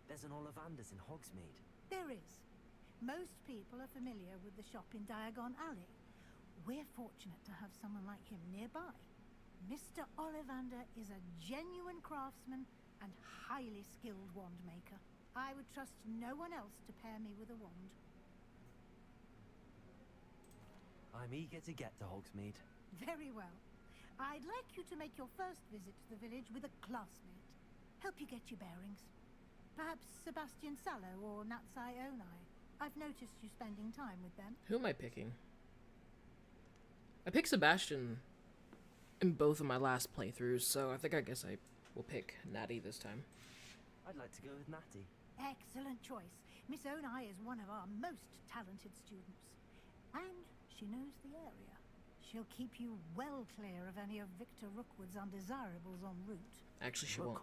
There's an Ollivander's in Hogsmeade. There is. Most people are familiar with the shop in Diagon Alley. We're fortunate to have someone like him nearby. Mr. Ollivander is a genuine craftsman and highly skilled wand maker. I would trust no one else to pair me with a wand. I'm eager to get to Hogsmeade. Very well. I'd like you to make your first visit to the village with a classmate. Help you get your bearings. Perhaps Sebastian Sallow or Natsai Onai. I've noticed you spending time with them. Who am I picking? I picked Sebastian in both of my last playthroughs, so I guess I will pick Natty this time. I'd like to go with Natty. Excellent choice. Miss Onai is one of our most talented students. And she knows the area. She'll keep you well clear of any of Victor Rookwood's undesirables en route. Actually, she won't.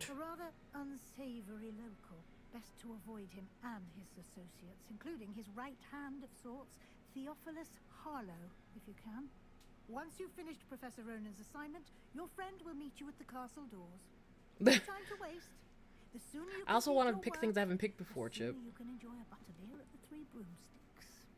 A rather unsavory local. Best to avoid him and his associates, including his right hand of sorts, Theophilus Harlow, if you can. Once you've finished Professor Ronan's assignment, your friend will meet you at the castle doors. No time to waste. The sooner you I also complete wanted to your pick work, things I haven't picked before, the sooner Chip. you can enjoy a butterbeer at the Three Broomsticks.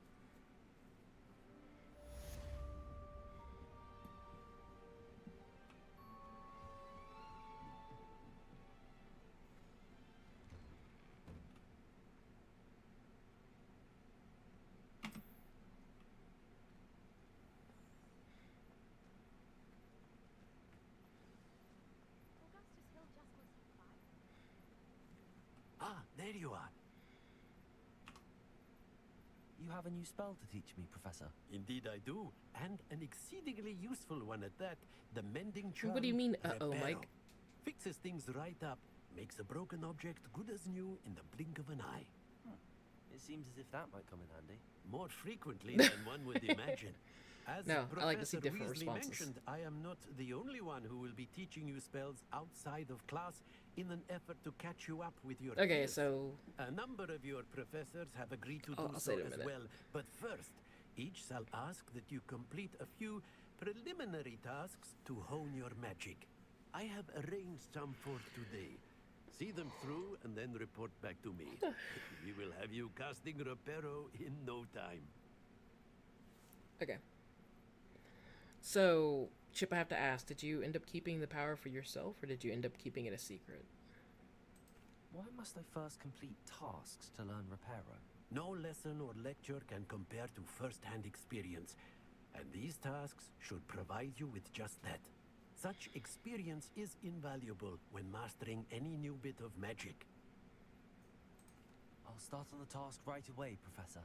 Augustus Hill just was 5. Ah, there you are. You have a new spell to teach me, Professor. Indeed I do, and an exceedingly useful one at that. The mending charm. What do you mean, uh-oh, Reparo. Mike? Fixes things right up, makes a broken object good as new in the blink of an eye. It seems as if that might come in handy. More frequently than one would imagine. As No, I like to see Professor different Weasley responses. mentioned, I am not the only one who will be teaching you spells outside of class in an effort to catch you up with your Okay, peers. so A number of your professors have agreed to Oh, do I'll so say it in a as minute. well. But first, each shall ask that you complete a few preliminary tasks to hone your magic. I have arranged some for today. See them through and then report back to me. We will have you casting Reparo in no time. okay. So, Chip, I have to ask, did you end up keeping the power for yourself, or did you end up keeping it a secret? Why must I first complete tasks to learn Reparo? No lesson or lecture can compare to first-hand experience, and these tasks should provide you with just that. Such experience is invaluable when mastering any new bit of magic. I'll start on the task right away, Professor.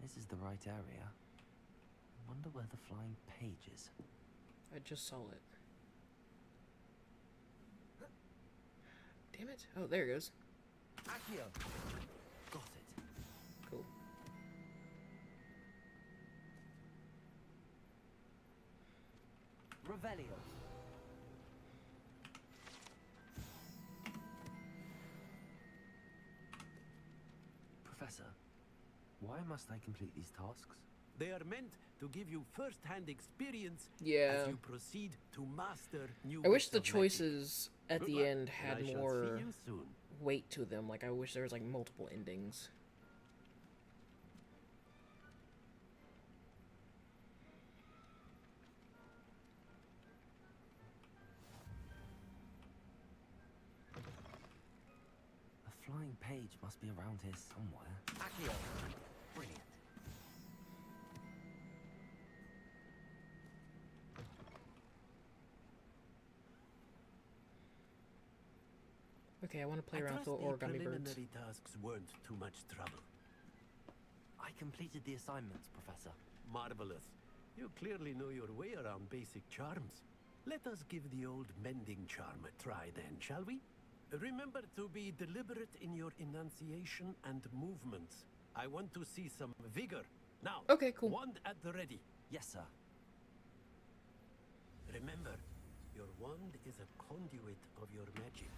This is the right area. I wonder where the flying page is. I just saw it. Damn it. Oh, there it goes. Accio! Got it. Cool. Revelio. Professor, why must I complete these tasks? They are meant to give you first-hand experience Yeah. as you proceed to master new I wish bits the of magic. choices at Good the luck, end and had I shall see more you soon. weight to them. Like, I wish there was, like, multiple endings. A flying page must be around here somewhere. Accio! Brilliant. Okay, I want to play I around with trust the the origami birds. preliminary tasks weren't too much trouble. I completed the assignments, Professor. Marvelous. You clearly know your way around basic charms. Let us give the old mending charm a try then, shall we? Remember to be deliberate in your enunciation and movements. I want to see some vigor. Now, okay, cool. Wand at the ready. Yes, sir. Remember, your wand is a conduit of your magic.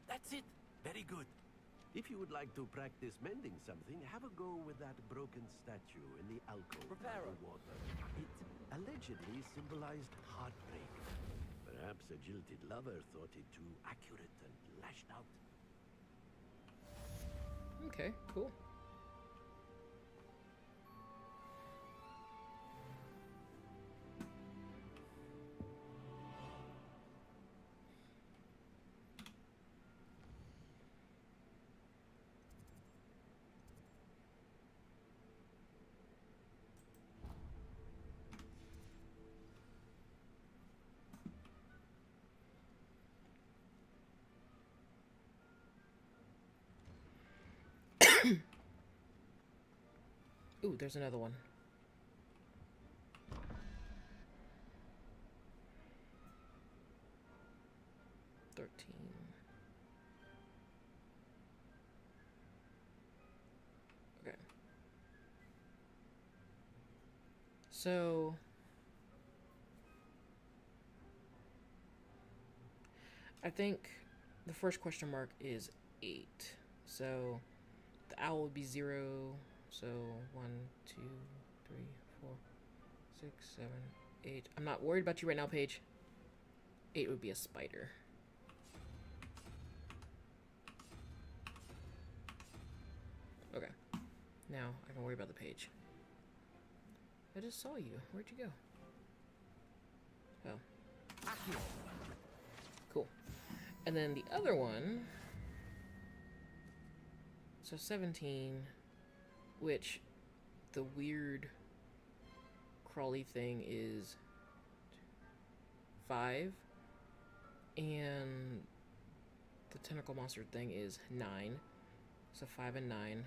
That's it. Very good. If you would like to practice mending something, have a go with that broken statue in the alcove by the water. It allegedly symbolized heartbreak. Perhaps a jilted lover thought it too accurate and lashed out. Okay, cool. Ooh, there's another one. Okay. So I think the first question mark is 8. So the owl would be 0. So 1, 2, 3, 4, 6, 7, 8. I'm not worried about you right now, Paige. 8 would be a spider. Okay. Now I can worry about the page. I just saw you. Where'd you go? Oh. Cool. And then the other one. So 17, which the weird crawly thing is 5, and the tentacle monster thing is 9. So 5 and 9.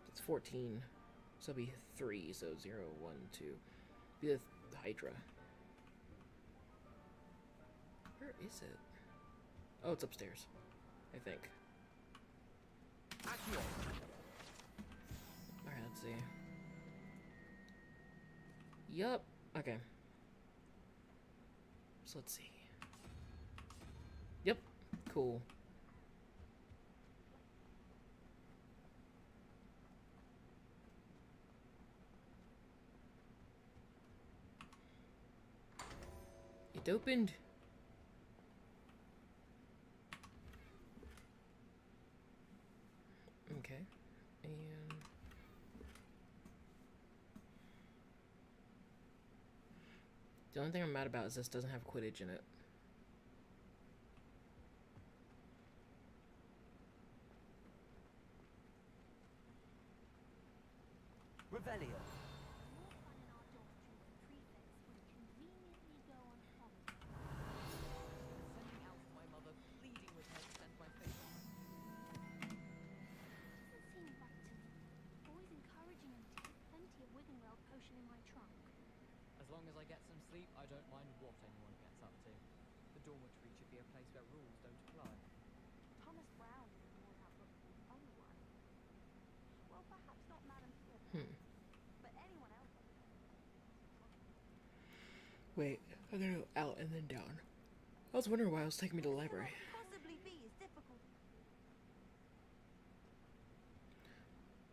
It's 14. So it'll be 3. So 0, 1, 2. Be the Hydra. Where is it? Oh, it's upstairs, I think. Alright, let's see. Yup. Okay. So let's see. Yep. Cool. It opened. Okay. And the only thing I'm mad about is this doesn't have Quidditch in it. Revelio. Sending out for my mother, pleading with her to send my favour. Doesn't seem right to me. Always encouraging him to keep plenty of Wiggenweld potion in my trunk. As long as I get some sleep, I don't mind what anyone gets up to. The dormitory should be a place where rules don't apply. Thomas Brown even wore that book called otherwise. Well, perhaps not Madame Philip, but anyone else. Wait, I'm gonna go out and then down. I was wondering why it was taking me to the library. Possibly be as difficult.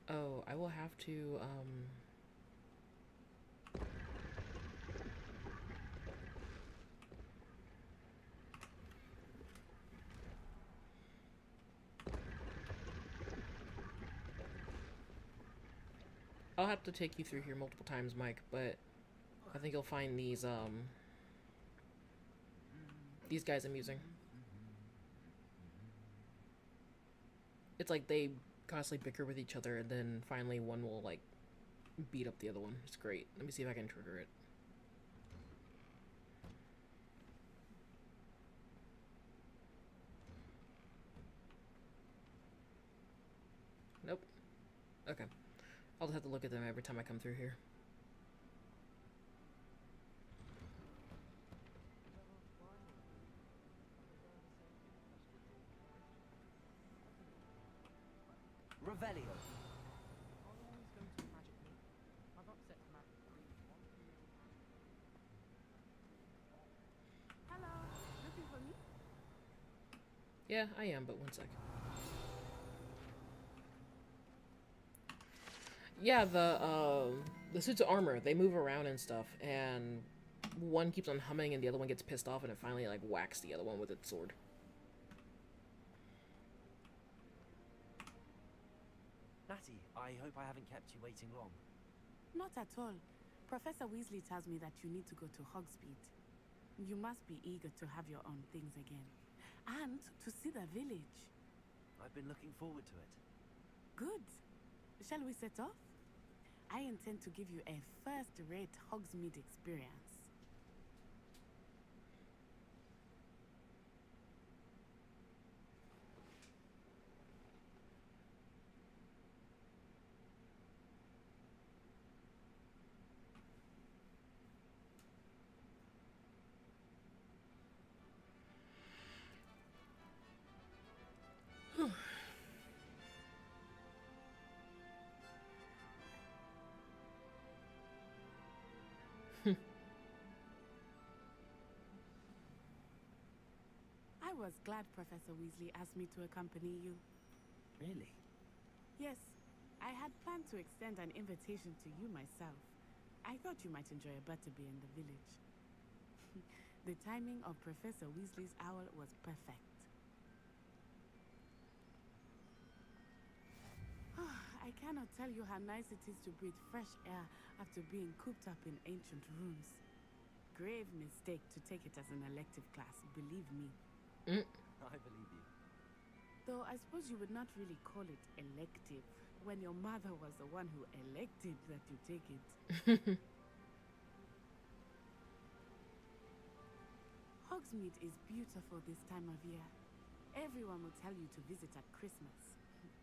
Oh, I will have to, I'll have to take you through here multiple times, Mike, but I think you'll find these guys amusing. It's like they constantly bicker with each other, and then finally one will, like, beat up the other one. It's great. Let me see if I can trigger it. Nope. Okay. I'll just have to look at them every time I come through here. Revelio. I'll always go to magic meet. I've upset magic once. Hello, looking for me? Yeah, I am, but one sec. Yeah, the suits of armor, they move around and stuff, and one keeps on humming and the other one gets pissed off and it finally, like, whacks the other one with its sword. Natty, I hope I haven't kept you waiting long. Not at all. Professor Weasley tells me that you need to go to Hogsmeade. You must be eager to have your own things again. And to see the village. I've been looking forward to it. Good. Shall we set off? I intend to give you a first-rate Hogsmeade experience. I was glad Professor Weasley asked me to accompany you. Really? Yes, I had planned to extend an invitation to you myself. I thought you might enjoy a butterbeer in the village. The timing of Professor Weasley's owl was perfect. I cannot tell you how nice it is to breathe fresh air after being cooped up in ancient rooms. Grave mistake to take it as an elective class, believe me. I believe you. Though I suppose you would not really call it elective when your mother was the one who elected that you take it. Hogsmeade is beautiful this time of year. Everyone will tell you to visit at Christmas.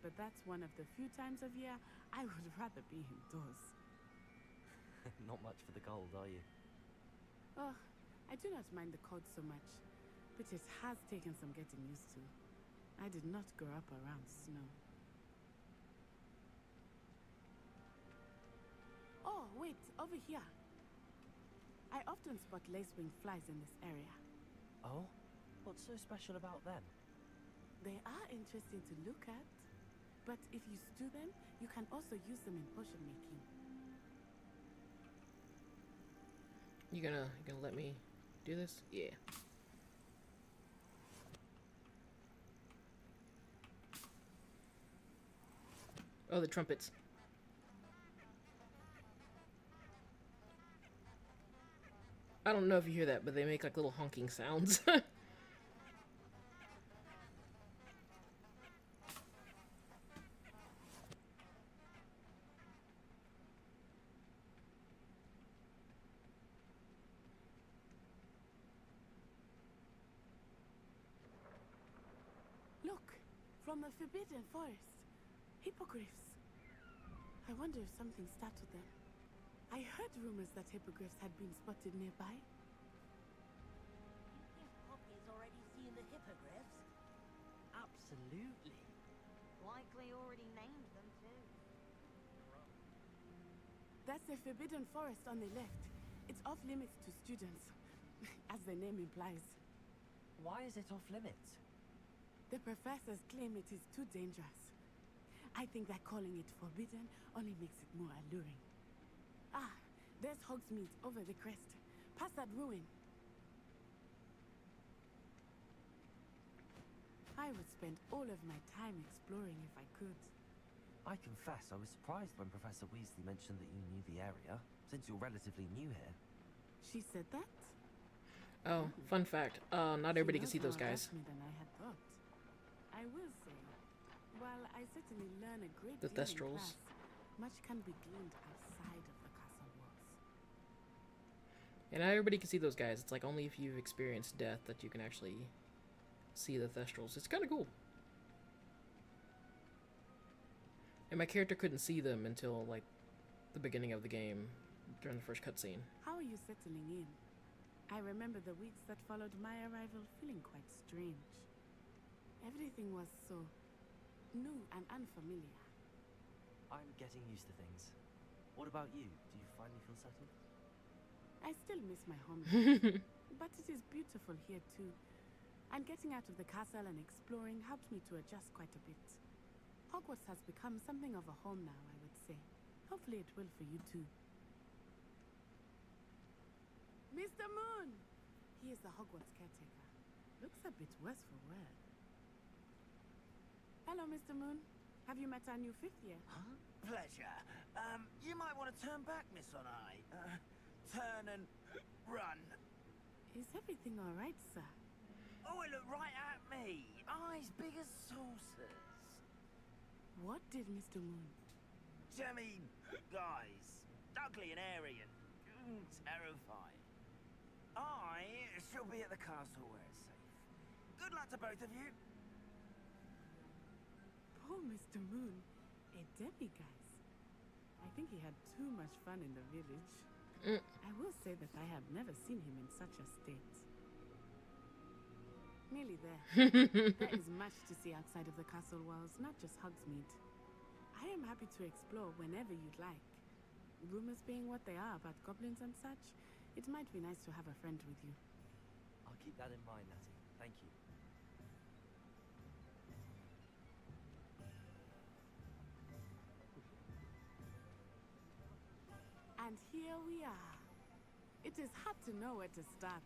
But that's one of the few times of year I would rather be indoors. Not much for the cold, are you? Oh, I do not mind the cold so much, but it has taken some getting used to. I did not grow up around snow. Oh, wait, over here. I often spot lacewing flies in this area. Oh? What's so special about them? They are interesting to look at, but if you stew them, you can also use them in potion making. You gonna let me do this? Yeah. Oh, the trumpets. I don't know if you hear that, but they make like little honking sounds. Look, from the Forbidden Forest. Hippogriffs. I wonder if something startled them. I heard rumors that hippogriffs had been spotted nearby. You think Poppy's already seen the hippogriffs? Absolutely. Likely already named them too. That's the Forbidden Forest on the left. It's off limits to students, as the name implies. Why is it off limits? The professors claim it is too dangerous. I think that calling it forbidden only makes it more alluring. Ah, there's Hogsmeade over the crest. Past that ruin. I would spend all of my time exploring if I could. I confess, I was surprised when Professor Weasley mentioned that you knew the area, since you're relatively new here. She said that? Oh, fun fact. Not everybody can see those guys. Than I had thought. I will say, while I certainly learn a great The deal in Thestrals. class, much can be gleaned outside of the castle walls. And not everybody can see those guys. It's like only if you've experienced death that you can actually see the Thestrals. It's kind of cool. And my character couldn't see them until, like, the beginning of the game, during the first cutscene. How are you settling in? I remember the weeks that followed my arrival feeling quite strange. Everything was so new and unfamiliar. I'm getting used to things. What about you? Do you finally feel settled? I still miss my homeland, but it is beautiful here too. And getting out of the castle and exploring helped me to adjust quite a bit. Hogwarts has become something of a home now, I would say. Hopefully it will for you too. Mr. Moon! He is the Hogwarts caretaker. Looks a bit worse for wear. Hello, Mr. Moon. Have you met our new fifth year? Huh? Pleasure. You might want to turn back, Miss On-Eye. Turn and run. Is everything all right, sir? Oh, it looked right at me. Eyes big as saucers. What did Mr. Moon? I mean, guys, ugly and airy and terrifying. I shall be at the castle where it's safe. Good luck to both of you. Poor Mr. Moon, a demiguise. I think he had too much fun in the village. I will say that I have never seen him in such a state. Nearly there. There is much to see outside of the castle walls, not just Hogsmeade. I am happy to explore whenever you'd like. Rumors being what they are about goblins and such, it might be nice to have a friend with you. I'll keep that in mind, Natty. Thank you. And here we are. It is hard to know where to start.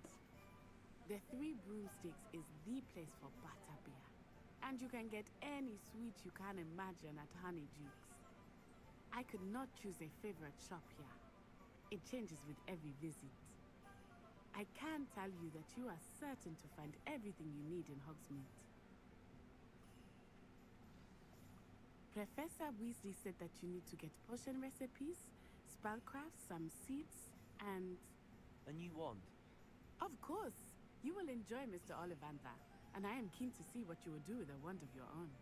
The Three Broomsticks is the place for butterbeer. And you can get any sweet you can imagine at Honeyduke's. I could not choose a favorite shop here. It changes with every visit. I can tell you that you are certain to find everything you need in Hogsmeade. Professor Weasley said that you need to get potion recipes, spellcrafts, some seeds, and... A new wand? Of course! You will enjoy Mr. Ollivander, and I am keen to see what you will do with a wand of your own.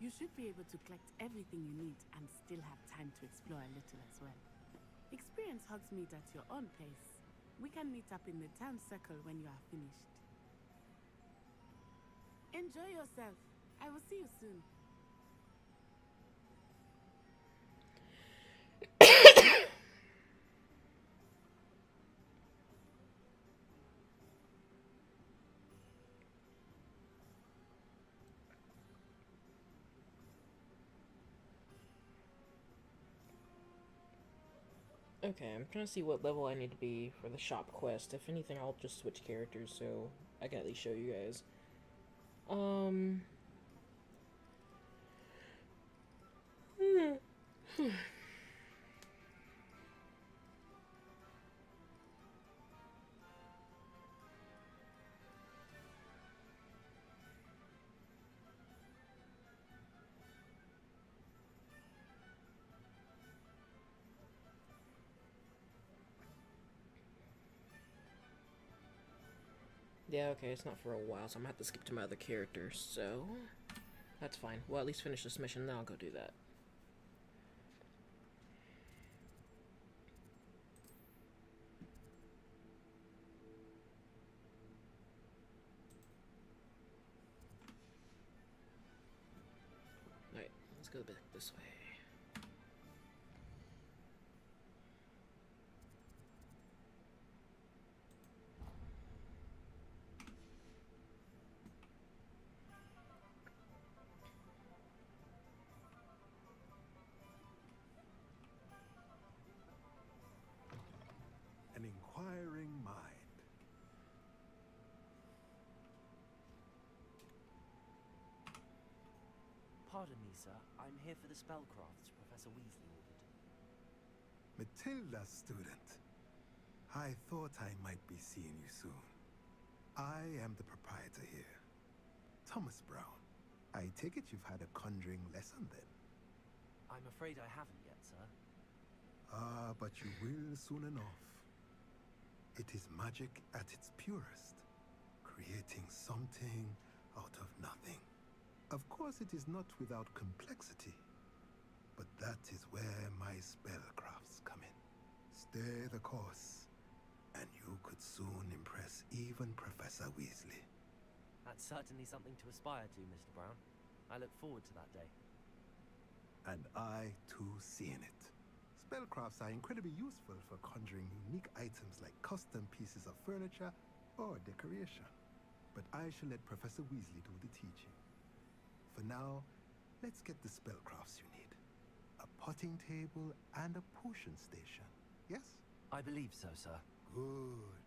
You should be able to collect everything you need and still have time to explore a little as well. Experience Hogsmeade at your own pace. We can meet up in the town circle when you are finished. Enjoy yourself. I will see you soon. Okay, I'm trying to see what level I need to be for the shop quest. If anything, I'll just switch characters so I can at least show you guys. Yeah, okay, it's not for a while, so I'm gonna have to skip to my other characters, so that's fine. Well, at least finish this mission, then I'll go do that. Alright, let's go back this way. An inquiring mind. Pardon me, sir. I'm here for the spellcrafts Professor Weasley ordered. Matilda, student. I thought I might be seeing you soon. I am the proprietor here, Thomas Brown. I take it you've had a conjuring lesson then? I'm afraid I haven't yet, sir. Ah, but you will soon enough. It is magic at its purest, creating something out of nothing. Of course, it is not without complexity, but that is where my spellcrafts come in. Stay the course, and you could soon impress even Professor Weasley. That's certainly something to aspire to, Mr. Brown. I look forward to that day. And I, too, seeing it. Spellcrafts are incredibly useful for conjuring unique items like custom pieces of furniture or decoration. But I shall let Professor Weasley do the teaching. For now, let's get the spellcrafts you need. A potting table and a potion station, yes? I believe so, sir. Good.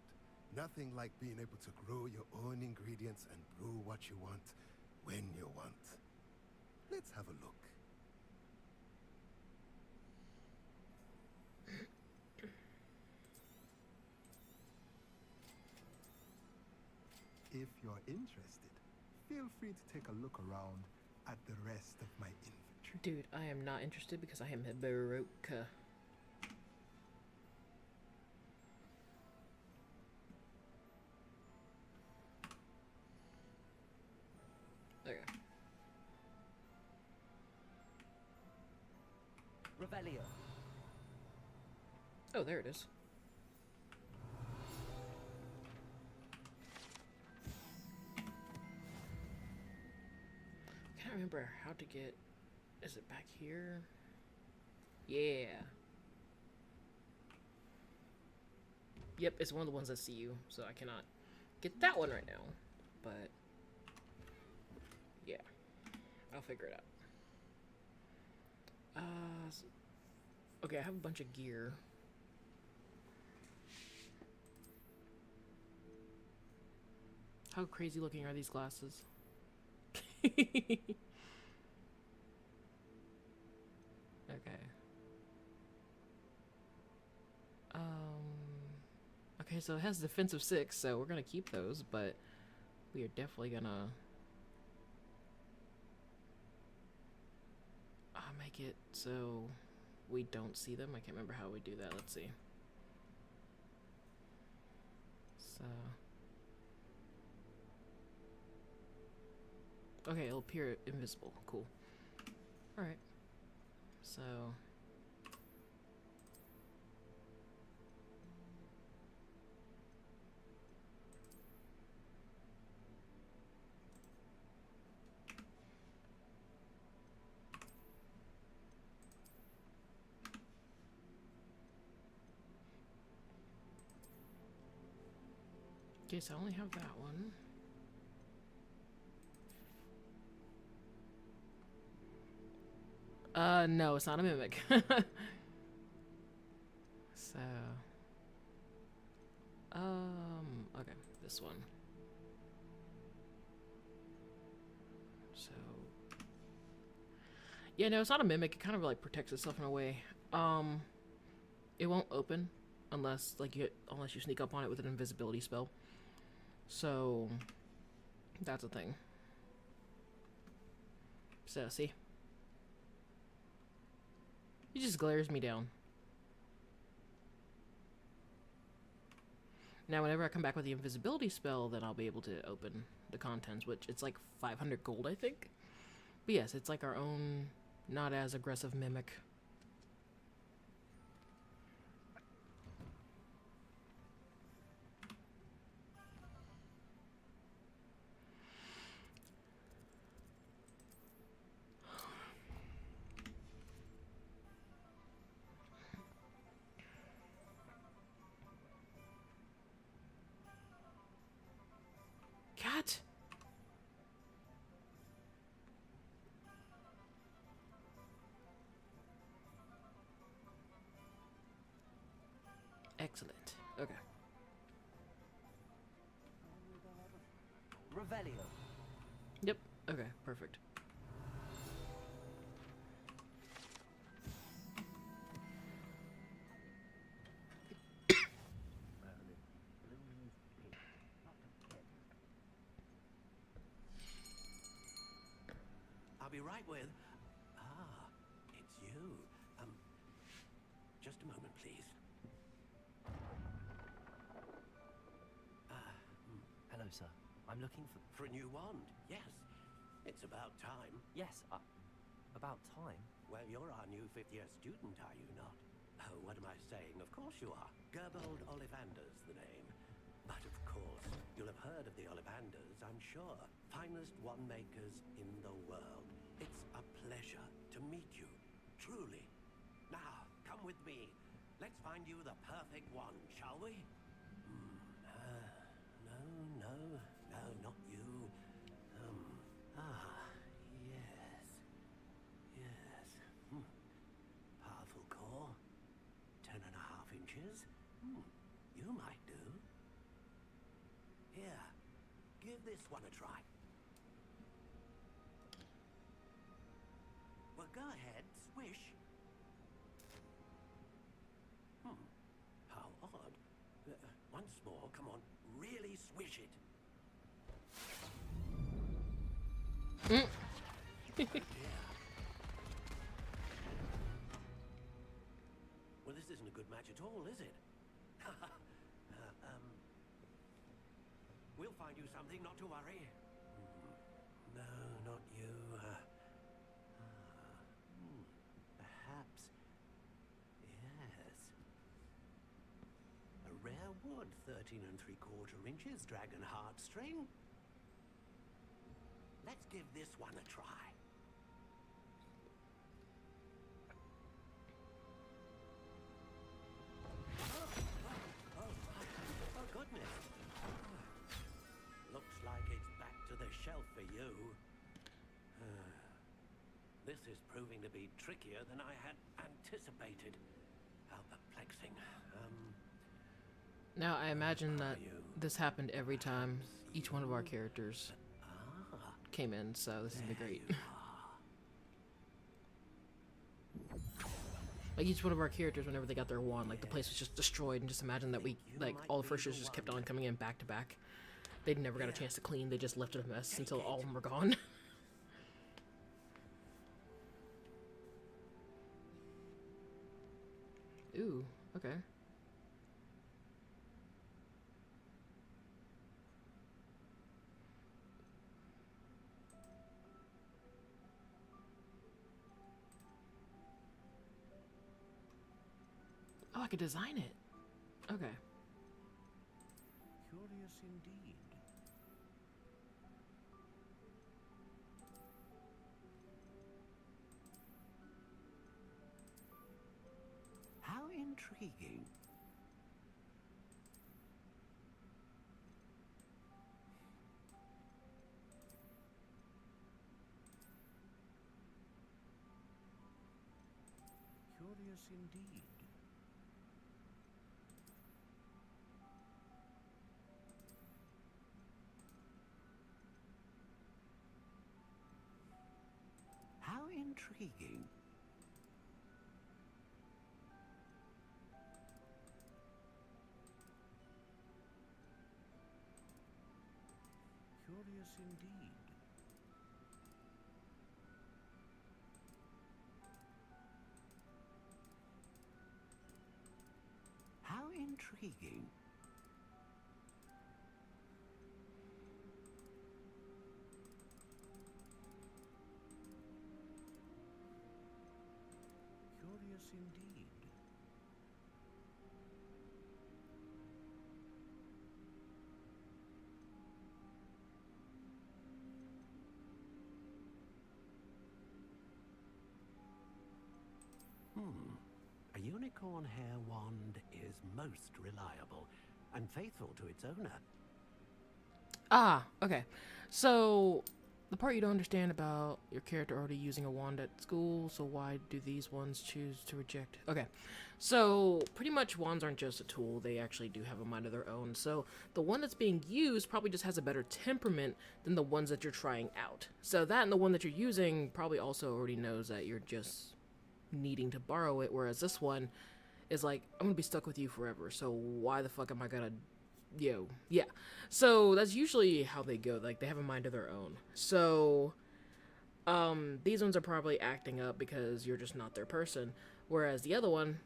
Nothing like being able to grow your own ingredients and brew what you want, when you want. Let's have a look. If you're interested, feel free to take a look around at the rest of my inventory. Dude, I am not interested because I am a Baroque. Okay. Revelio. Oh, there it is. Can't remember how to get. Is it back here? Yeah. Yep, it's one of the ones that see you, so I cannot get that one right now. But yeah, I'll figure it out. Okay, I have a bunch of gear. How crazy looking are these glasses? Okay. Okay, so it has defensive 6, so we're gonna keep those, but we are definitely gonna make it so we don't see them. I can't remember how we do that. Let's see. So okay, it'll appear invisible. Cool. Alright. So okay, so I only have that one. No, it's not a mimic. So, okay, this one. So, yeah, no, it's not a mimic. It kind of like protects itself in a way. It won't open unless unless you sneak up on it with an invisibility spell. So, that's a thing. So, see? He just glares me down. Now, whenever I come back with the invisibility spell, then I'll be able to open the contents, which it's like 500 gold, I think. But yes, it's like our own, not as aggressive mimic. Cat! Excellent. Okay. Revelio. Yep. Okay, perfect. I'll be right with... Ah, it's you. Just a moment, please. Hello, sir. I'm looking for... For a new wand, yes. It's about time. Yes, about time? Well, you're our new fifth-year student, are you not? Oh, what am I saying? Of course you are. Gerbold Ollivander's the name. But of course, you'll have heard of the Ollivanders, I'm sure. Finest wand makers in the world. It's a pleasure to meet you, truly. Now, come with me. Let's find you the perfect wand, shall we? No, not you. Yes. Powerful core. 10.5 inches. You might do. Here, give this one a try. Well, go ahead, swish. How odd. Once more, come on, really swish it. Well, this isn't a good match at all, is it? We'll find you something, not to worry. No, not you. Perhaps. Yes. A rare wood, 13 3/4 inches, dragon heartstring. Let's give this one a try. Oh, goodness. Looks like it's back to the shelf for you. This is proving to be trickier than I had anticipated. How perplexing. Now, I imagine that this happened every time each one of our characters came in, so this is gonna be great. Like, each one of our characters, whenever they got their wand, like, the place was just destroyed, and just imagine that all the first years just kept on coming in back to back. They never got a chance to clean, they just left it a mess until all of them were gone. Ooh, okay. Oh, I could design it. Okay. Curious indeed. How intriguing. Curious indeed. Curious indeed. How intriguing. Curious indeed. A unicorn hair wand is most reliable and faithful to its owner. Ah, okay. So, the part you don't understand about your character already using a wand at school, so why do these ones choose to reject? Okay. So, pretty much wands aren't just a tool, they actually do have a mind of their own. So, the one that's being used probably just has a better temperament than the ones that you're trying out. So, that and the one that you're using probably also already knows that you're just needing to borrow it, whereas this one is like, I'm gonna be stuck with you forever, so why the fuck am I gonna yeah. So that's usually how they go, like they have a mind of their own. So these ones are probably acting up because you're just not their person, whereas the other one,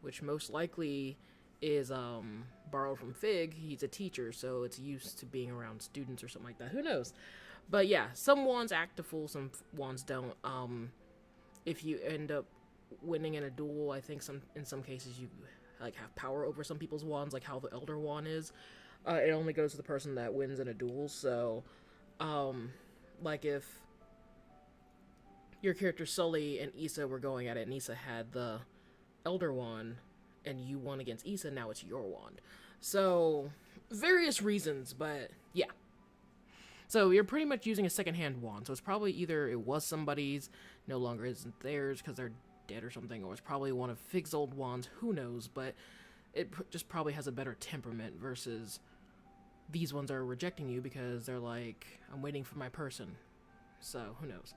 which most likely is borrowed from Fig, he's a teacher, so it's used to being around students or something like that, who knows. But yeah, some wands act a fool, some wands don't. If you end up winning in a duel, I think in some cases you like have power over some people's wands, like how the Elder Wand is. It only goes to the person that wins in a duel. So, like if your character Sully and Issa were going at it, and Issa had the Elder Wand, and you won against Issa, now it's your wand. So, various reasons, but yeah. So you're pretty much using a secondhand wand. So it's probably either it was somebody's, no longer isn't theirs because they're dead or something, or it's probably one of Fig's old wands, who knows, but it just probably has a better temperament versus these ones are rejecting you because they're like, I'm waiting for my person. So who knows.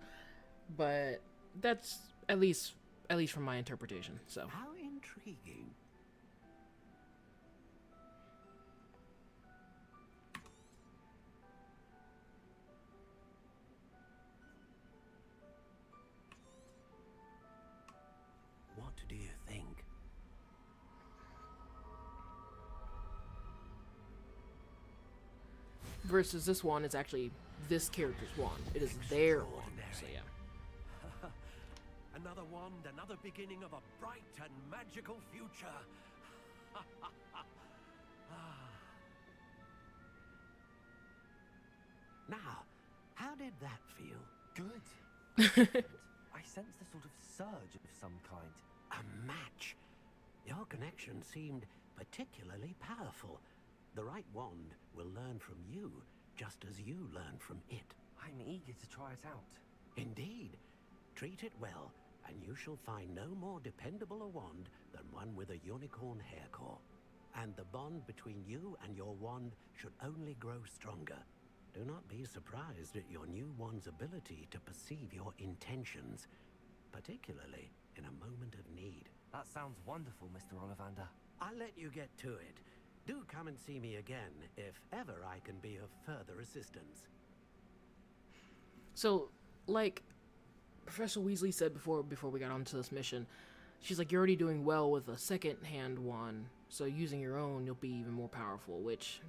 But that's at least from my interpretation. So how intriguing. What do you think? Versus this one is actually this character's wand. It is their wand. So yeah. Another wand, another beginning of a bright and magical future. Now, how did that feel? Good. I sensed a sort of surge of some kind. A match. Your connection seemed particularly powerful. The right wand will learn from you, just as you learn from it. I'm eager to try it out. Indeed. Treat it well, and you shall find no more dependable a wand than one with a unicorn hair core. And the bond between you and your wand should only grow stronger. Do not be surprised at your new wand's ability to perceive your intentions, particularly in a moment of need. That sounds wonderful, Mr. Ollivander. I'll let you get to it. Do come and see me again if ever I can be of further assistance. So, like Professor Weasley said before we got onto this mission, she's like, you're already doing well with a second-hand wand, so using your own, you'll be even more powerful, which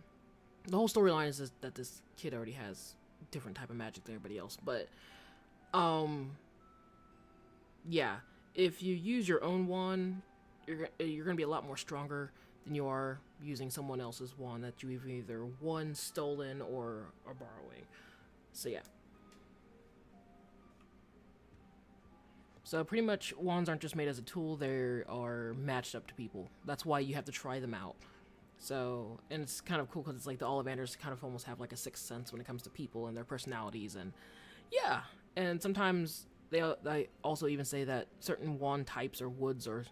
the whole storyline is that this kid already has different type of magic than everybody else. But, yeah, if you use your own wand, you're going to be a lot more stronger than you are using someone else's wand that you've either won, stolen, or are borrowing. So, yeah. So pretty much wands aren't just made as a tool, they are matched up to people. That's why you have to try them out. So, and it's kind of cool because it's like the Ollivanders kind of almost have like a sixth sense when it comes to people and their personalities, and yeah. And sometimes they also even say that certain wand types or woods or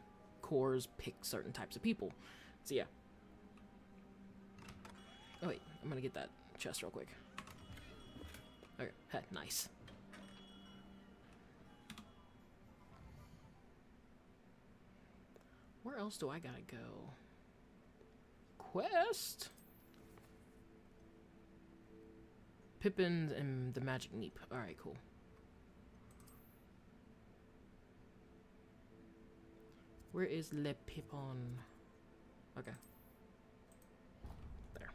cores pick certain types of people. So yeah. Oh wait, I'm gonna get that chest real quick. Okay, nice. Where else do I gotta go? Quest? Pippin and the magic neep. Alright, cool. Where is Le Pippin? Okay. There.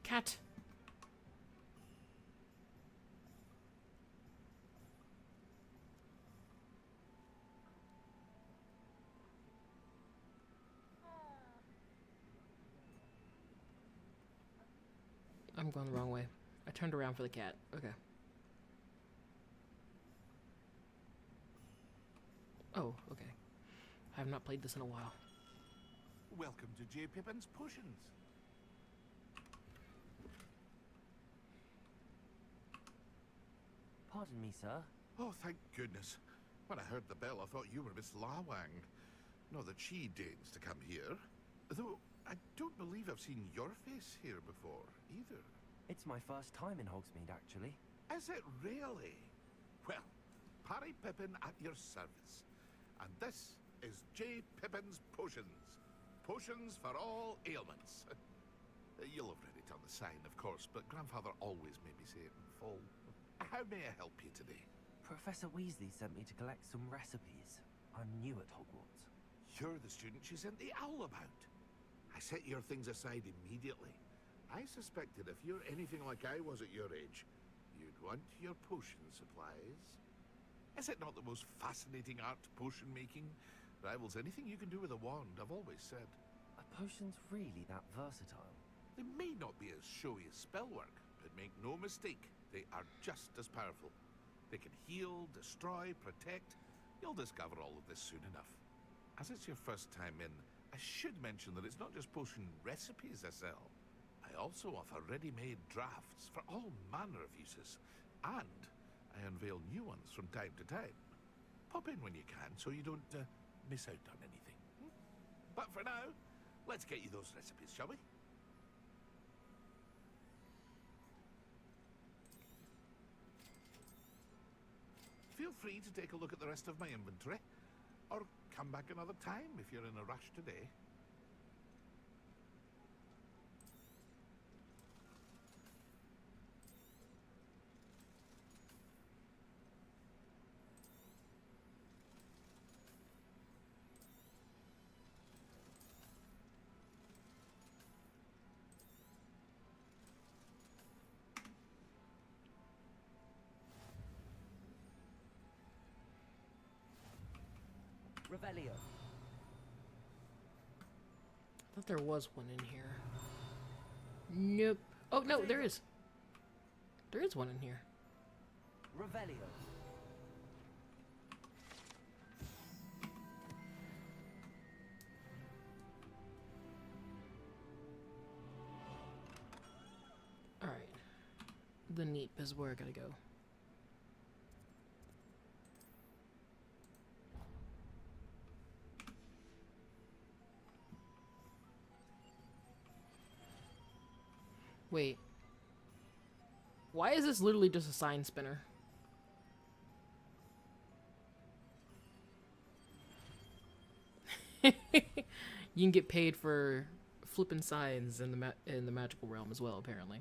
Cat. I'm going the wrong way. I turned around for the cat. Okay. Oh, okay. I have not played this in a while. Welcome to J. Pippin's Potions. Pardon me, sir. Oh, thank goodness. When I heard the bell, I thought you were Miss Lawang. Not that she deigns to come here. Though, I don't believe I've seen your face here before, either. It's my first time in Hogsmeade, actually. Is it really? Well, Parry Pippin at your service. And this is J. Pippin's Potions. Potions for all ailments. You'll have read it on the sign, of course, but Grandfather always made me say it in full. How may I help you today? Professor Weasley sent me to collect some recipes. I'm new at Hogwarts. You're the student she sent the owl about. I set your things aside immediately. I suspected if you're anything like I was at your age, you'd want your potion supplies. Is it not the most fascinating art, potion making? Rivals anything you can do with a wand, I've always said. Are potions really that versatile? They may not be as showy as spellwork, but make no mistake, they are just as powerful. They can heal, destroy, protect. You'll discover all of this soon enough. As it's your first time in, I should mention that it's not just potion recipes I sell. I also offer ready-made drafts for all manner of uses, and I unveil new ones from time to time. Pop in when you can so you don't miss out on anything. But for now, let's get you those recipes, shall we? Feel free to take a look at the rest of my inventory, or come back another time if you're in a rush today. Revelio. I thought there was one in here. Nope. Oh, no, there is. There is one in here. Revelio. Alright. The neep is where I gotta go. Wait. Why is this literally just a sign spinner? You can get paid for flipping signs in the magical realm as well, apparently.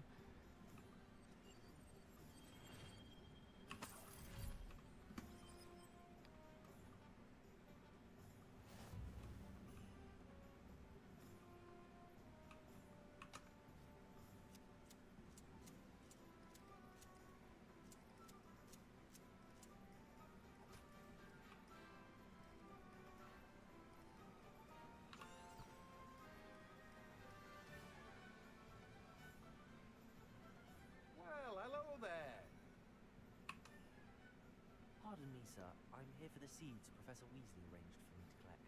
Pardon me, sir. I'm here for the seeds Professor Weasley arranged for me to collect.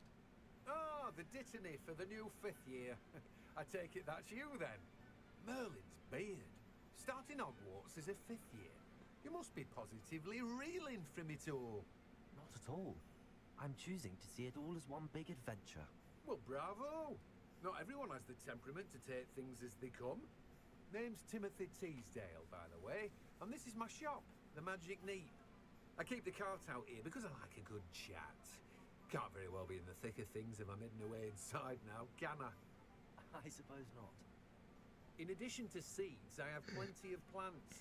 Ah, the dittany for the new 5th year. I take it that's you, then. Merlin's beard. Starting Hogwarts as a 5th year. You must be positively reeling from it all. Not at all. I'm choosing to see it all as one big adventure. Well, bravo. Not everyone has the temperament to take things as they come. Name's Timothy Teasdale, by the way, and this is my shop, the Magic Neep. I keep the cart out here because I like a good chat. Can't very well be in the thick of things if I'm heading away inside now, can I? I suppose not. In addition to seeds, I have plenty of plants.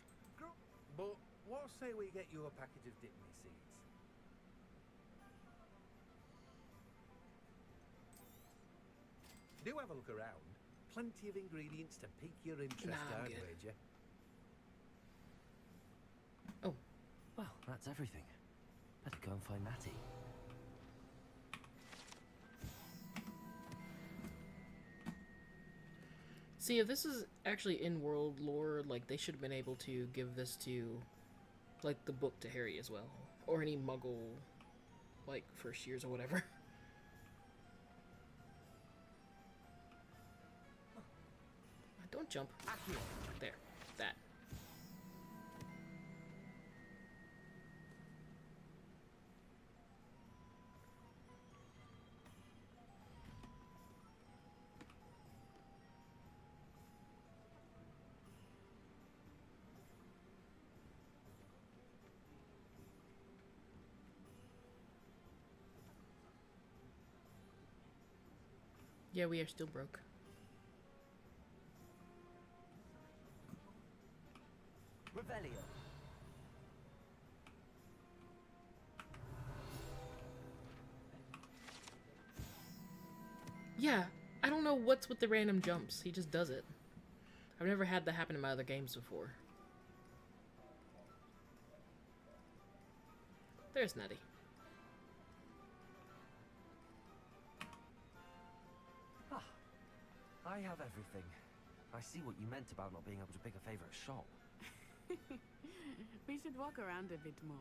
But what say we get you a packet of Dittany seeds? Do have a look around. Plenty of ingredients to pique your interest, Nah, I'm I'd good. wager. Oh. Well, that's everything. Better go and find Natty. See, if this is actually in world lore, like, they should have been able to give this to, like, the book to Harry as well. Or any muggle, like, first years or whatever. Don't jump. There. That. Yeah, we are still broke. Revelio. Yeah, I don't know what's with the random jumps. He just does it. I've never had that happen in my other games before. There's Nettie. Ah, I have everything. I see what you meant about not being able to pick a favorite shop. We should walk around a bit more.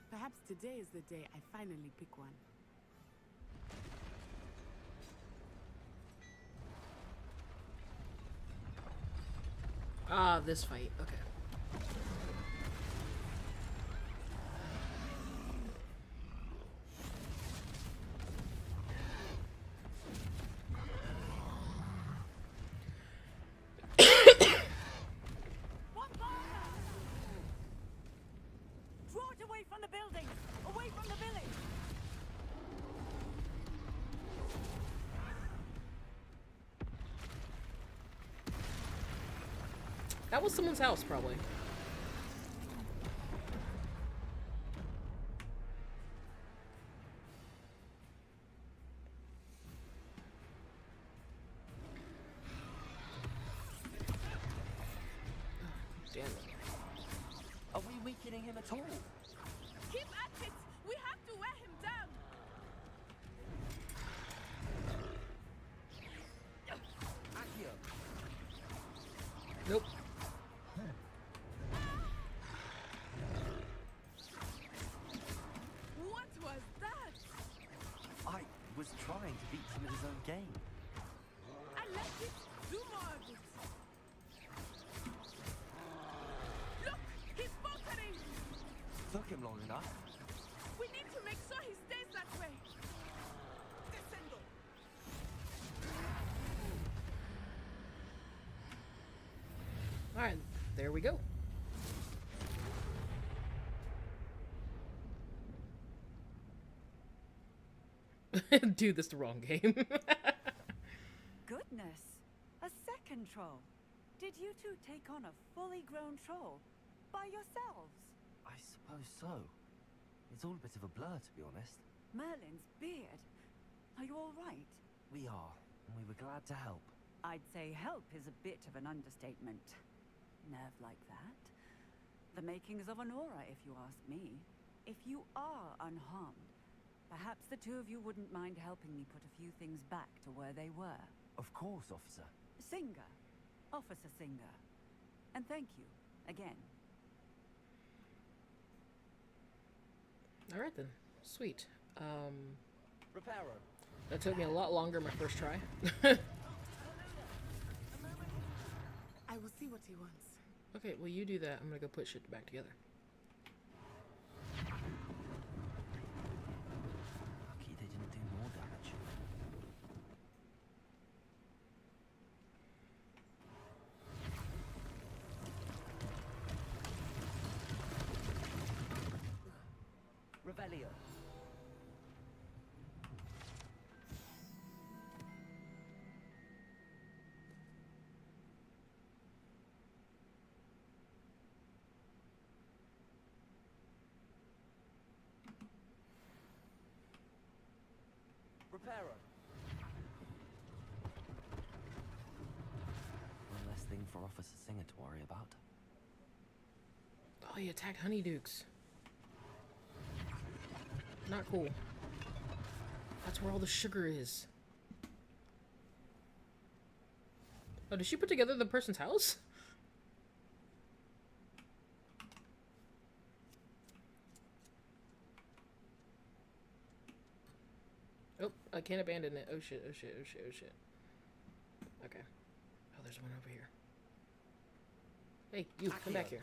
Perhaps today is the day I finally pick one. Ah, this fight. Okay. Draw it away from the building! Away from the village! That was someone's house, probably. Damn it. Are we weakening him at all? Keep at it! We have to wear him down! Accio. Nope. What was that? I was trying to beat him at his own game. I left it. Do more of it. Look! He's faltering! Took him long enough. We need to make sure he stays that way. Descendo! Alright, there we go. Dude, this is the wrong game. Goodness! A second troll! Did you two take on a fully grown troll? By yourselves? I suppose so. It's all a bit of a blur, to be honest. Merlin's beard. Are you all right? We are, and we were glad to help. I'd say help is a bit of an understatement. Nerve like that. The makings of an aura, if you ask me. If you are unharmed, perhaps the two of you wouldn't mind helping me put a few things back to where they were. Of course, officer. Singer. Officer Singer. And thank you, again. Alright then. Sweet. Reparo. That took me a lot longer my first try. I will see what he wants. Okay, well you do that. I'm gonna go put shit back together. Lucky they didn't do more damage. Revelio. Reparo. One less thing for Officer Singer to worry about. Oh, he attacked honeydukes. Not cool. That's where all the sugar is. Oh, did she put together the person's house? Oh, I can't abandon it. Oh shit, oh shit, oh shit, oh shit. Okay. Oh, there's one over here. Hey, you, come back here.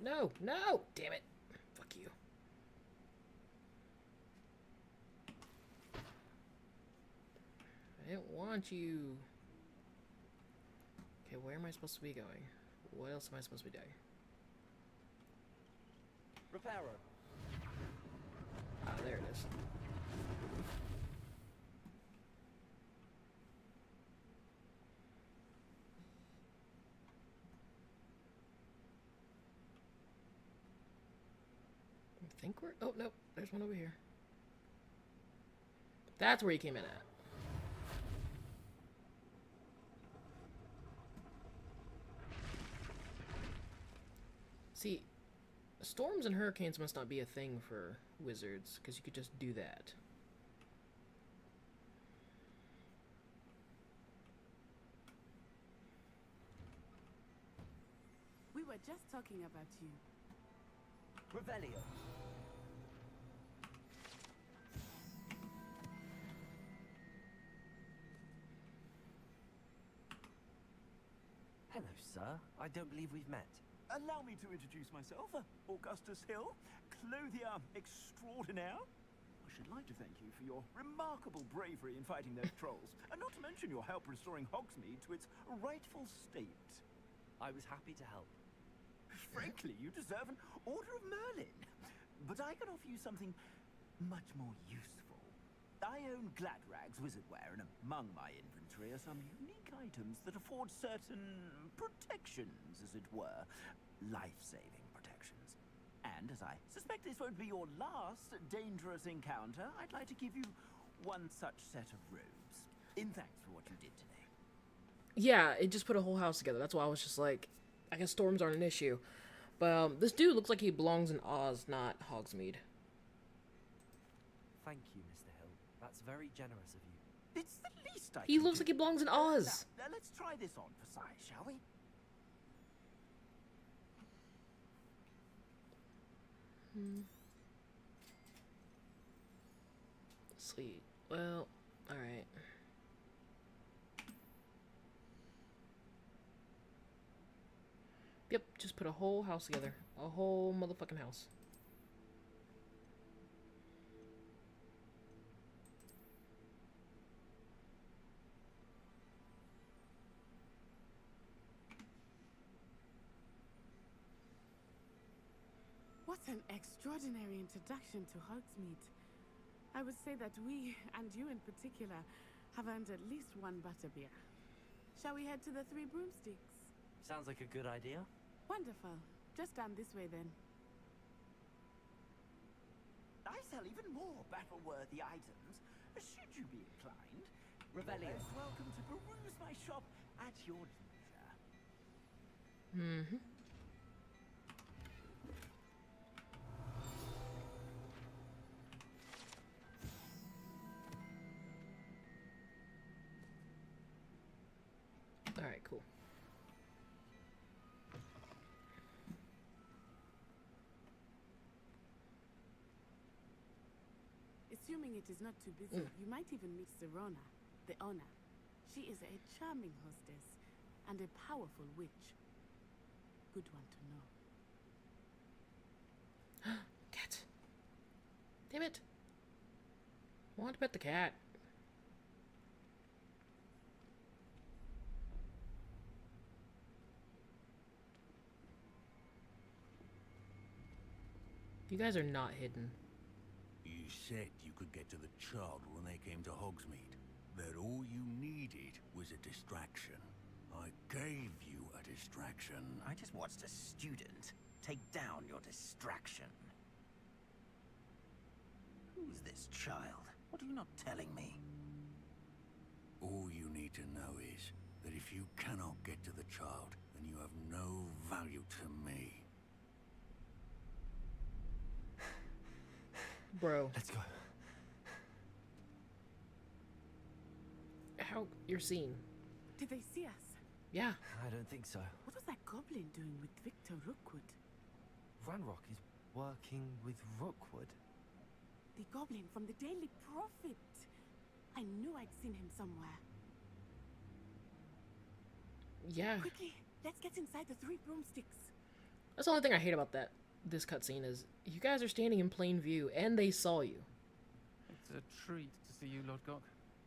No, no! Damn it. Fuck you. I didn't want you. Okay, where am I supposed to be going? What else am I supposed to be doing? Reparo. Ah, there it is. I think we're... Oh, no. There's one over here. That's where he came in at. See, storms and hurricanes must not be a thing for wizards, because you could just do that. We were just talking about you. Revelio. Hello, sir. I don't believe we've met. Allow me to introduce myself. Augustus Hill, clothier extraordinaire. I should like to thank you for your remarkable bravery in fighting those trolls, and not to mention your help restoring Hogsmeade to its rightful state. I was happy to help. Frankly, you deserve an Order of Merlin. But I can offer you something much more useful. I own Gladrag's wizardware, and among my inventory are some unique items that afford certain protections, as it were. Life-saving protections. And as I suspect this won't be your last dangerous encounter, I'd like to give you one such set of robes, in thanks for what you did today. Yeah, it just put a whole house together. That's why I was just like, I guess storms aren't an issue. But this dude looks like he belongs in Oz, not Hogsmeade. Thank you, Mr. Hill. That's very generous of you. It's the least I He can looks do. like he belongs in Oz. Now, let's try this on for size, shall we? Sweet. Well, alright. Yep, just put a whole house together. A whole motherfucking house. What an extraordinary introduction to Hogsmeade. I would say that we, and you in particular, have earned at least one butterbeer. Shall we head to the Three Broomsticks? Sounds like a good idea. Wonderful. Just down this way then. I sell even more battle-worthy items, should you be inclined. Revelio. You're most welcome to peruse my shop at your leisure. Mm-hmm. Alright, cool. Assuming it is not too busy, you might even meet Serona, the owner. She is a charming hostess and a powerful witch. Good one to know. Cat. Damn it. I want to pet the cat. You guys are not hidden. You said you could get to the child when they came to Hogsmeade. That all you needed was a distraction. I gave you a distraction. I just watched a student take down your distraction. Who's this child? What are you not telling me? All you need to know is that if you cannot get to the child, then you have no value to me. Bro. Let's go. How you're seen? Did they see us? Yeah. I don't think so. What was that goblin doing with Victor Rookwood? Ranrock is working with Rookwood. The goblin from the Daily Prophet. I knew I'd seen him somewhere. Yeah. Quickly, let's get inside the 3 broomsticks. That's the only thing I hate about this cutscene is you guys are standing in plain view and they saw you. It's a treat to see you, Lodgok.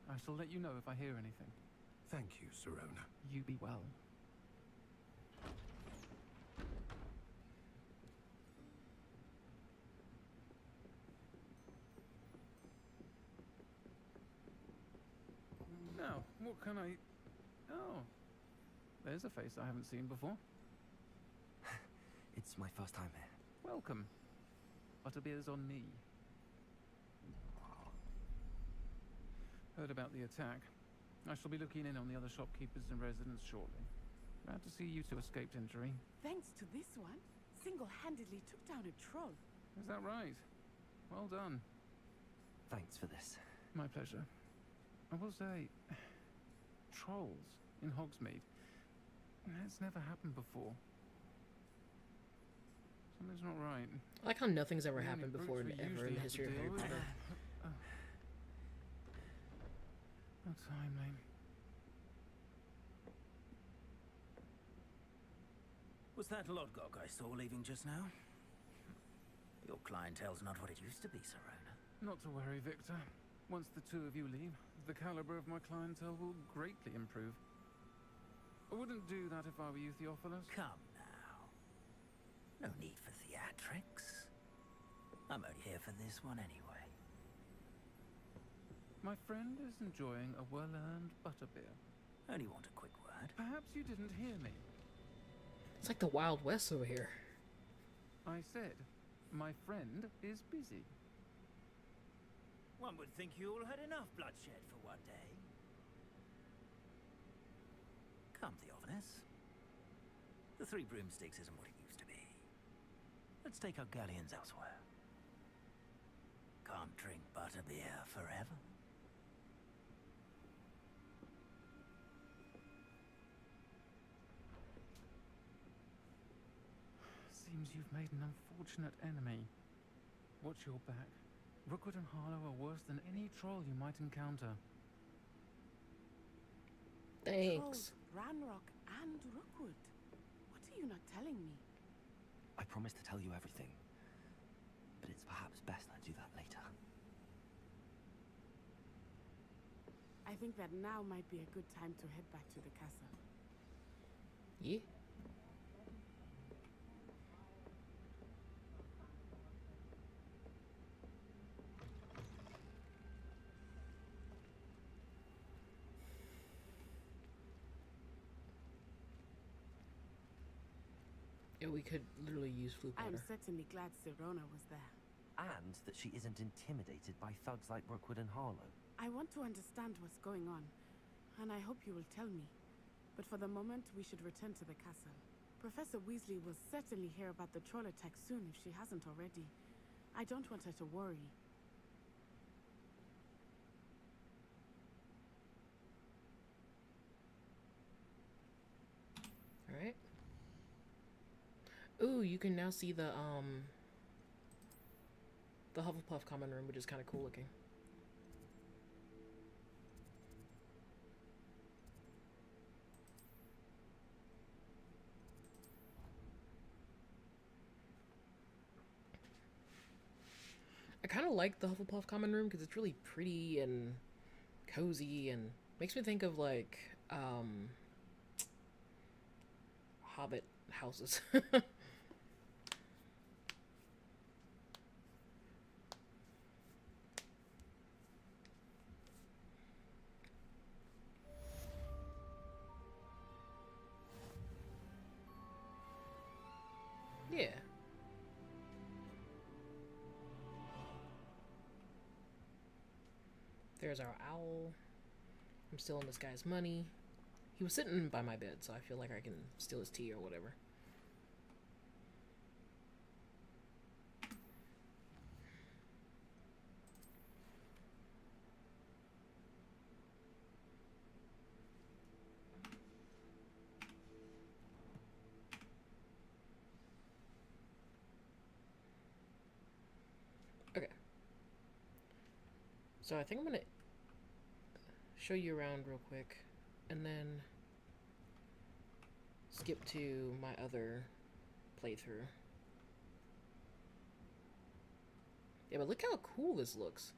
I shall let you know if I hear anything. Thank you, Sirona. You be well. Now, what can I... Oh, there's a face I haven't seen before. It's my first time here. Welcome. Butterbeer's on me. Heard about the attack. I shall be looking in on the other shopkeepers and residents shortly. Glad to see you two escaped injury. Thanks to this one, single-handedly took down a troll. Is that right? Well done. Thanks for this. My pleasure. I will say, trolls in Hogsmeade. It's never happened before. Something's not right. I like how nothing's ever The only happened before brutes we ever usually in the have to history of Harry deal with- Potter. How timely. Was that Lodgok I saw leaving just now? Your clientele's not what it used to be, Sirona. Not to worry, Victor. Once the two of you leave, the caliber of my clientele will greatly improve. I wouldn't do that if I were you, Theophilus. Come now. No need for theatrics. I'm only here for this one anyway. My friend is enjoying a well-earned butterbeer. Only want a quick word. Perhaps you didn't hear me. It's like the Wild West over here. I said, my friend is busy. One would think you all had enough bloodshed for one day. Come, Theophilus. The 3 broomsticks isn't what it used to be. Let's take our galleons elsewhere. Can't drink butterbeer forever. Seems you've made an unfortunate enemy. Watch your back. Rookwood and Harlow are worse than any troll you might encounter. Thanks. Trolls, Ranrock, and Rookwood. What are you not telling me? I promise to tell you everything. But it's perhaps best I do that later. I think that now might be a good time to head back to the castle. Yeah. Yeah, we could literally use Flute I'm Water. certainly glad Sirona was there. And that she isn't intimidated by thugs like Rookwood and Harlow. I want to understand what's going on, and I hope you will tell me. But for the moment, we should return to the castle. Professor Weasley will certainly hear about the troll attack soon if she hasn't already. I don't want her to worry. Alright. Ooh, you can now see the Hufflepuff common room, which is kind of cool looking. I kind of like the Hufflepuff common room because it's really pretty and cozy and makes me think of like Hobbit houses. There's our owl. I'm stealing this guy's money. He was sitting by my bed, so I feel like I can steal his tea or whatever. Okay. So I think I'm gonna show you around real quick and then skip to my other playthrough. Yeah, but look how cool this looks.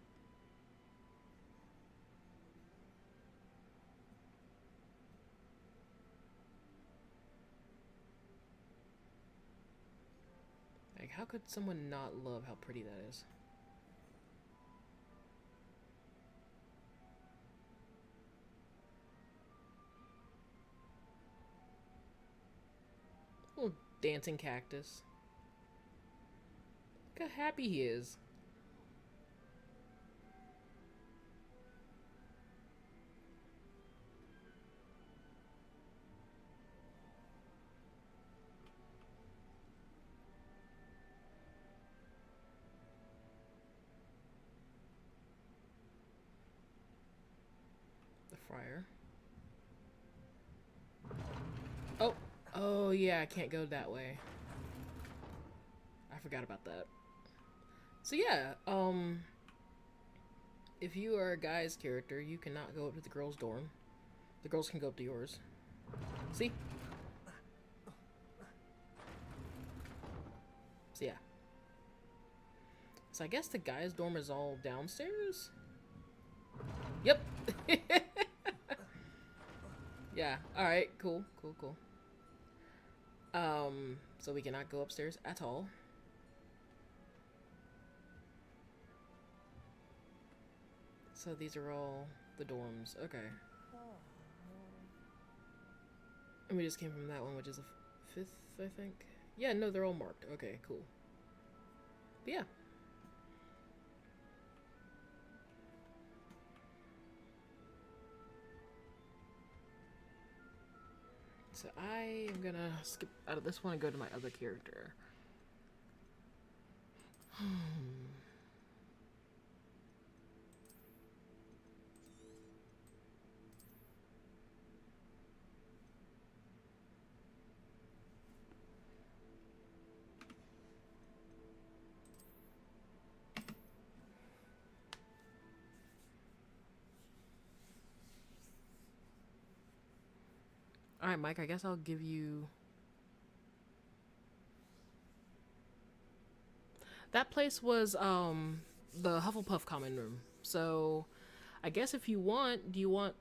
Like, how could someone not love how pretty that is? Little dancing cactus. Look how happy he is. The friar. Oh! Oh yeah, I can't go that way. I forgot about that. So yeah, if you are a guy's character, you cannot go up to the girls' dorm. The girls can go up to yours. See? So yeah. So I guess the guys' dorm is all downstairs? Yep. Yeah, alright, cool. So we cannot go upstairs at all. So these are all the dorms. Okay. And we just came from that one, which is a fifth, I think. Yeah, no, they're all marked. Okay, cool. But yeah. So I am gonna skip out of this one and go to my other character. Alright, Mike, I guess I'll give you... That place was, the Hufflepuff common room. So, I guess if you want, do you want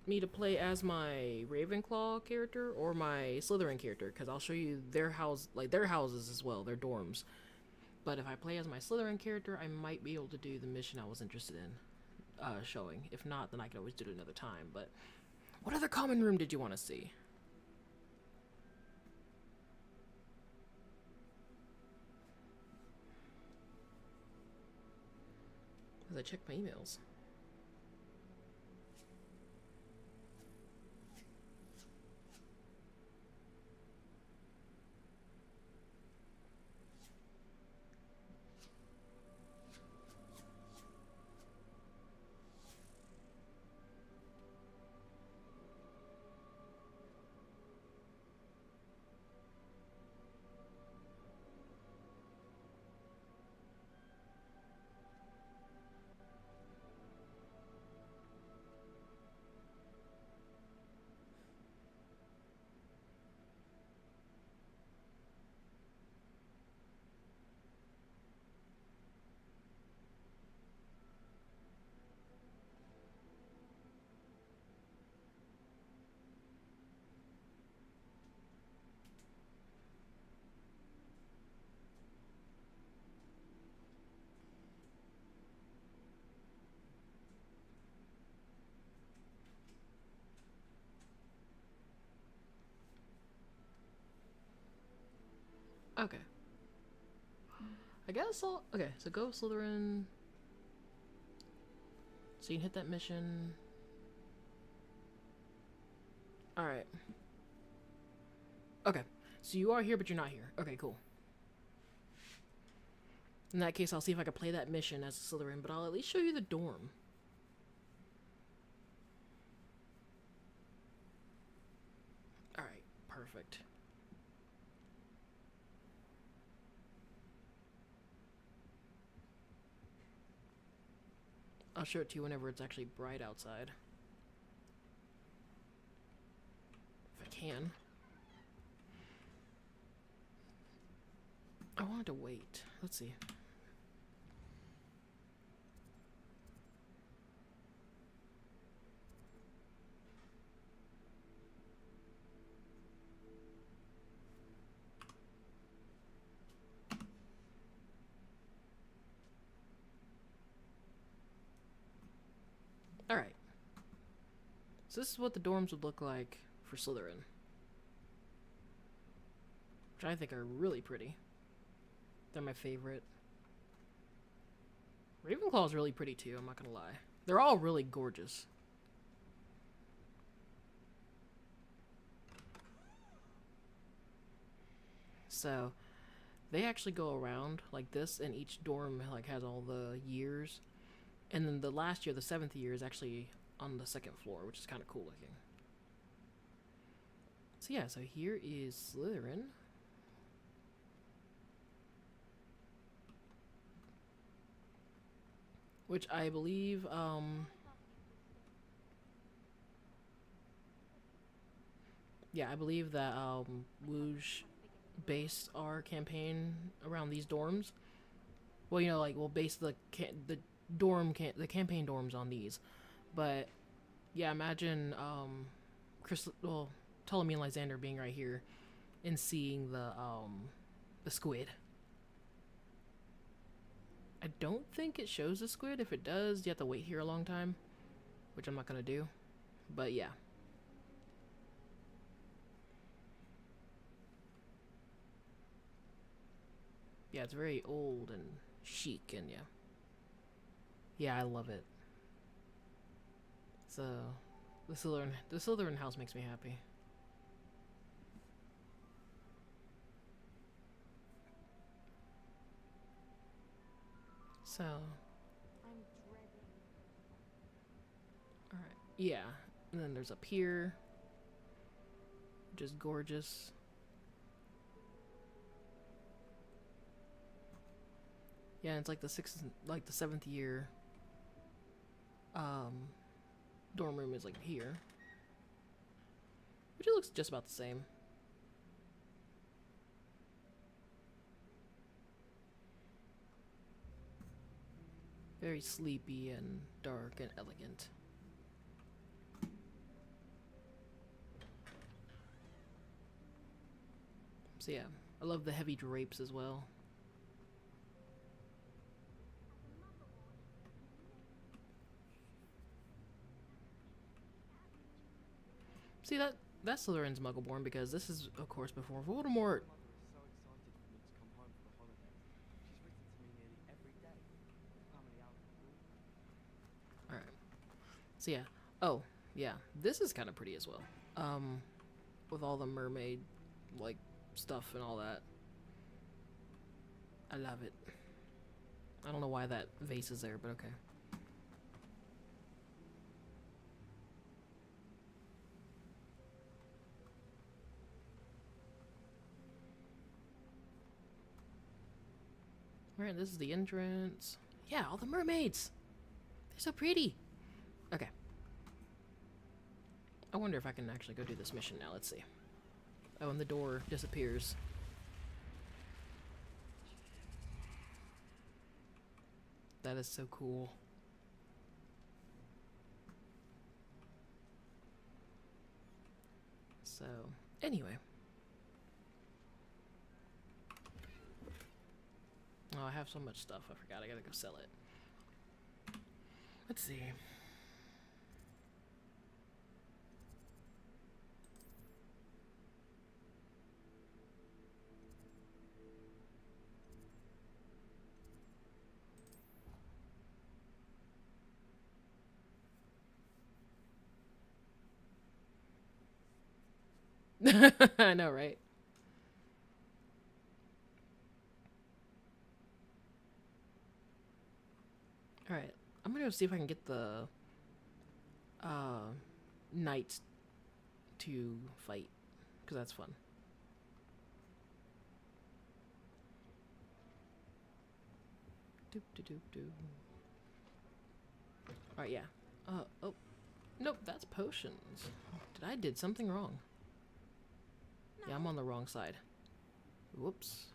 me to play as my Ravenclaw character or my Slytherin character? Because I'll show you their house, like their houses as well, their dorms. But if I play as my Slytherin character, I might be able to do the mission I was interested in showing. If not, then I can always do it another time. But what other common room did you want to see? As I check my emails. Okay. I guess I'll... Okay, so go Slytherin. So you can hit that mission. Alright. Okay. So you are here, but you're not here. Okay, cool. In that case, I'll see if I can play that mission as a Slytherin, but I'll at least show you the dorm. Alright, perfect. I'll show it to you whenever it's actually bright outside. If I can. I wanted to wait. Let's see. Alright. So this is what the dorms would look like for Slytherin. Which I think are really pretty. They're my favorite. Ravenclaw's really pretty too, I'm not gonna lie. They're all really gorgeous. So, they actually go around like this, and each dorm like has all the years. And then the last year, the 7th year, is actually on the 2nd floor, which is kind of cool looking. So yeah, so here is Slytherin. Which I believe, yeah, I believe that, Wooge based our campaign around these dorms. Well, you know, like, we'll base the campaign dorms on these. But, yeah, imagine, Ptolemy and Lysander being right here and seeing the squid. I don't think it shows the squid. If it does, you have to wait here a long time, which I'm not gonna do. But yeah. Yeah, it's very old and chic, and yeah. Yeah, I love it. So, the Slytherin house makes me happy. So, alright, yeah, and then there's a pier, which is gorgeous. Yeah, it's like the 7th year, dorm room is like here, which it looks just about the same. Very sleepy and dark and elegant. So yeah, I love the heavy drapes as well. See, that's Slytherin's Muggleborn, because this is, of course, before Voldemort. Alright. So yeah. Oh, yeah. This is kind of pretty as well. With all the mermaid, like, stuff and all that. I love it. I don't know why that vase is there, but okay. Alright, this is the entrance. Yeah, all the mermaids! They're so pretty! Okay. I wonder if I can actually go do this mission now. Let's see. Oh, and the door disappears. That is so cool. So, anyway. Oh, I have so much stuff. I forgot. I gotta go sell it. Let's see. I know, right? Alright. I'm gonna go see if I can get the knights to fight, because that's fun. Doop doop doop doop. Alright, yeah. Oh. Nope, that's potions. I did something wrong. Yeah, I'm on the wrong side. Whoops.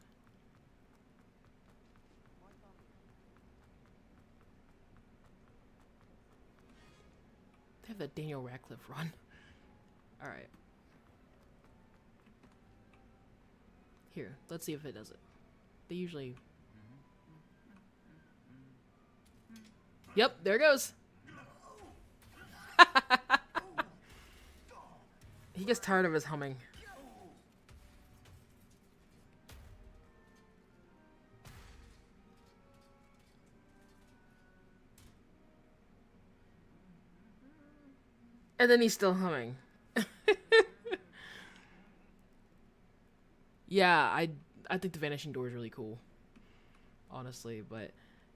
They have that Daniel Radcliffe run. Alright. Here, let's see if it does it. They usually... Yep, there it goes. He gets tired of his humming. And then he's still humming. Yeah, I think the Vanishing Door is really cool. Honestly, but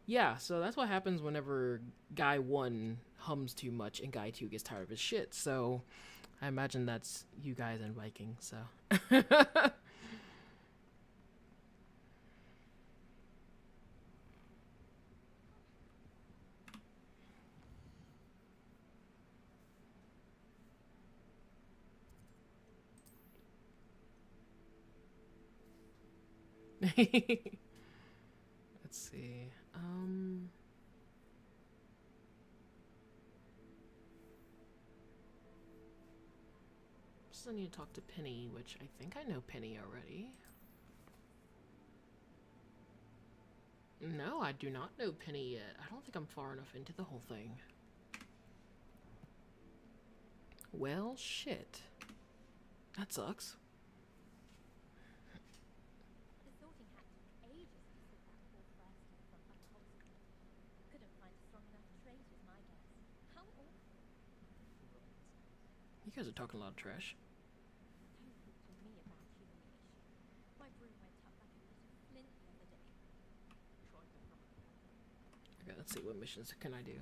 yeah, so that's what happens whenever Guy 1 hums too much and Guy 2 gets tired of his shit. So I imagine that's you guys and Viking, so. Let's see. Still need to talk to Penny, which I think I know Penny already. No, I do not know Penny yet. I don't think I'm far enough into the whole thing. Well, shit. That sucks. The sorting hat took ages to sort that poor first from Hogsmeade. Couldn't find a strong enough trade, is my guess. How awful. You guys are talking a lot of trash. Don't talk to me about humiliation. My brew went up like a bit of flint the other day. Okay, let's see, what missions can I do?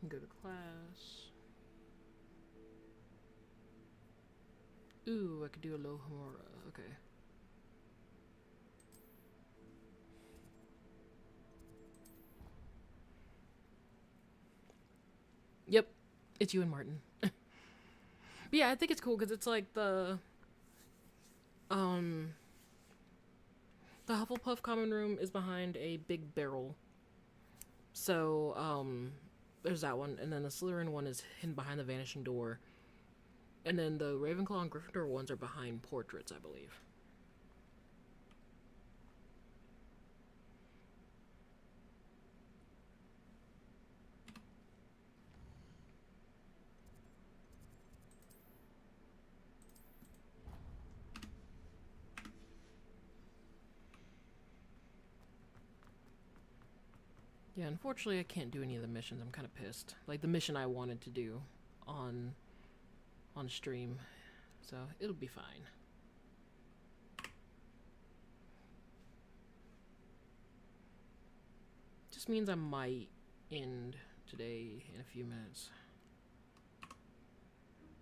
Go to class. Ooh, I could do a Lohomora. Okay. Yep, it's you and Martin. But yeah, I think it's cool because it's like the Hufflepuff common room is behind a big barrel. So, there's that one, and then the Slytherin one is hidden behind the Vanishing Door. And then the Ravenclaw and Gryffindor ones are behind portraits, I believe. Yeah, unfortunately I can't do any of the missions. I'm kind of pissed. Like the mission I wanted to do on stream. So, it'll be fine. Just means I might end today in a few minutes.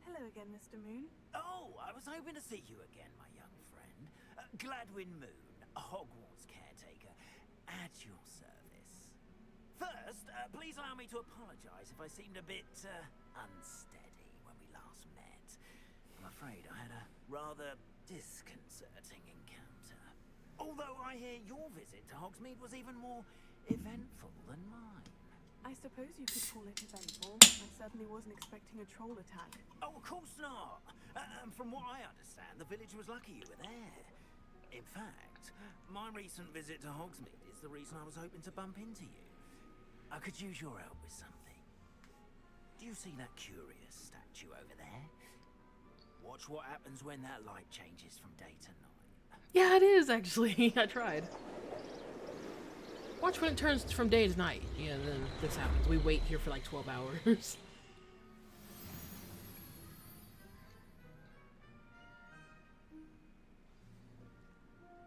Hello again, Mr. Moon. Oh, I was hoping to see you again, my young friend. Gladwin Moon, a Hogwarts caretaker, at your service. First, please allow me to apologize if I seemed a bit unsteady when we last met. I'm afraid I had a rather disconcerting encounter. Although I hear your visit to Hogsmeade was even more eventful than mine. I suppose you could call it eventful. I certainly wasn't expecting a troll attack. Oh, of course not. From what I understand, the village was lucky you were there. In fact, my recent visit to Hogsmeade is the reason I was hoping to bump into you. I could use your help with something. Do you see that curious statue over there? Watch what happens when that light changes from day to night. Yeah, it is actually. I tried. Watch when it turns from day to night. Yeah, then this happens. We wait here for like 12 hours.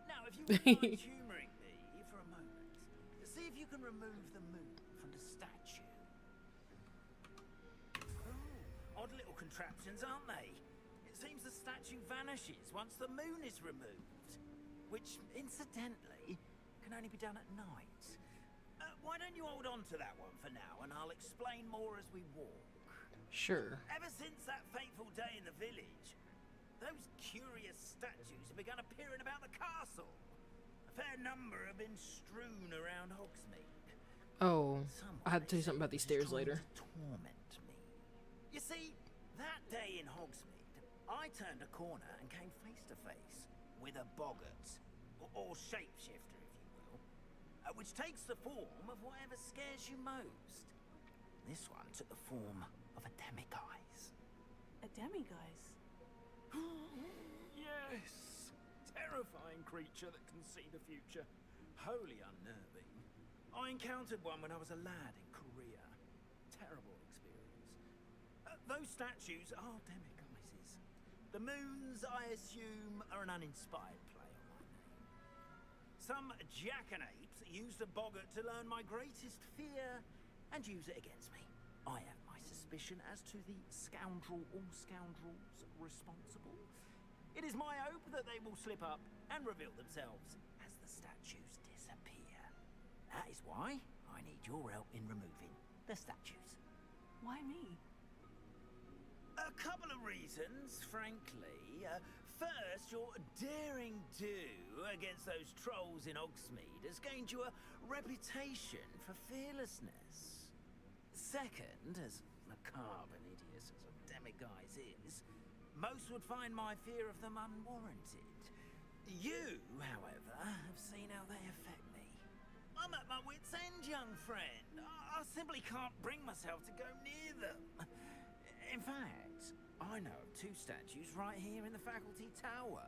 Now, if you wouldn't mind humouring me for a moment, see if you can remove the moon from the statue. Oh, odd little contraptions, aren't they? It seems the statue vanishes once the moon is removed, which, incidentally, can only be done at night. Why don't you hold on to that one for now, and I'll explain more as we walk. Sure. Ever since that fateful day in the village, those curious statues have begun appearing about the castle. A fair number have been strewn around Hogsmeade. Oh, I have to tell you something about these stairs later. Torment me. You see, that day in Hogsmeade, I turned a corner and came face to face with a boggart, or shapeshifter, if you will, which takes the form of whatever scares you most. This one took the form of a demiguise. A demiguise? Yes! Terrifying creature that can see the future. Wholly unnerving. I encountered one when I was a lad in Korea. Terrible experience. Those statues are demiguises. The moons, I assume, are an uninspired play on my name. Some jackanapes used a boggart to learn my greatest fear and use it against me. I have my suspicion as to the scoundrel or scoundrels responsible. It is my hope that they will slip up and reveal themselves as the statues disappear. That is why I need your help in removing the statues. Why me? A couple of reasons, frankly. First, your daring do against those trolls in Hogsmeade has gained you a reputation for fearlessness. Second, as macabre and hideous as a demiguise is, most would find my fear of them unwarranted. You, however, have seen how they affect me. I'm at my wit's end, young friend. I simply can't bring myself to go near them. In fact, I know of two statues right here in the faculty tower.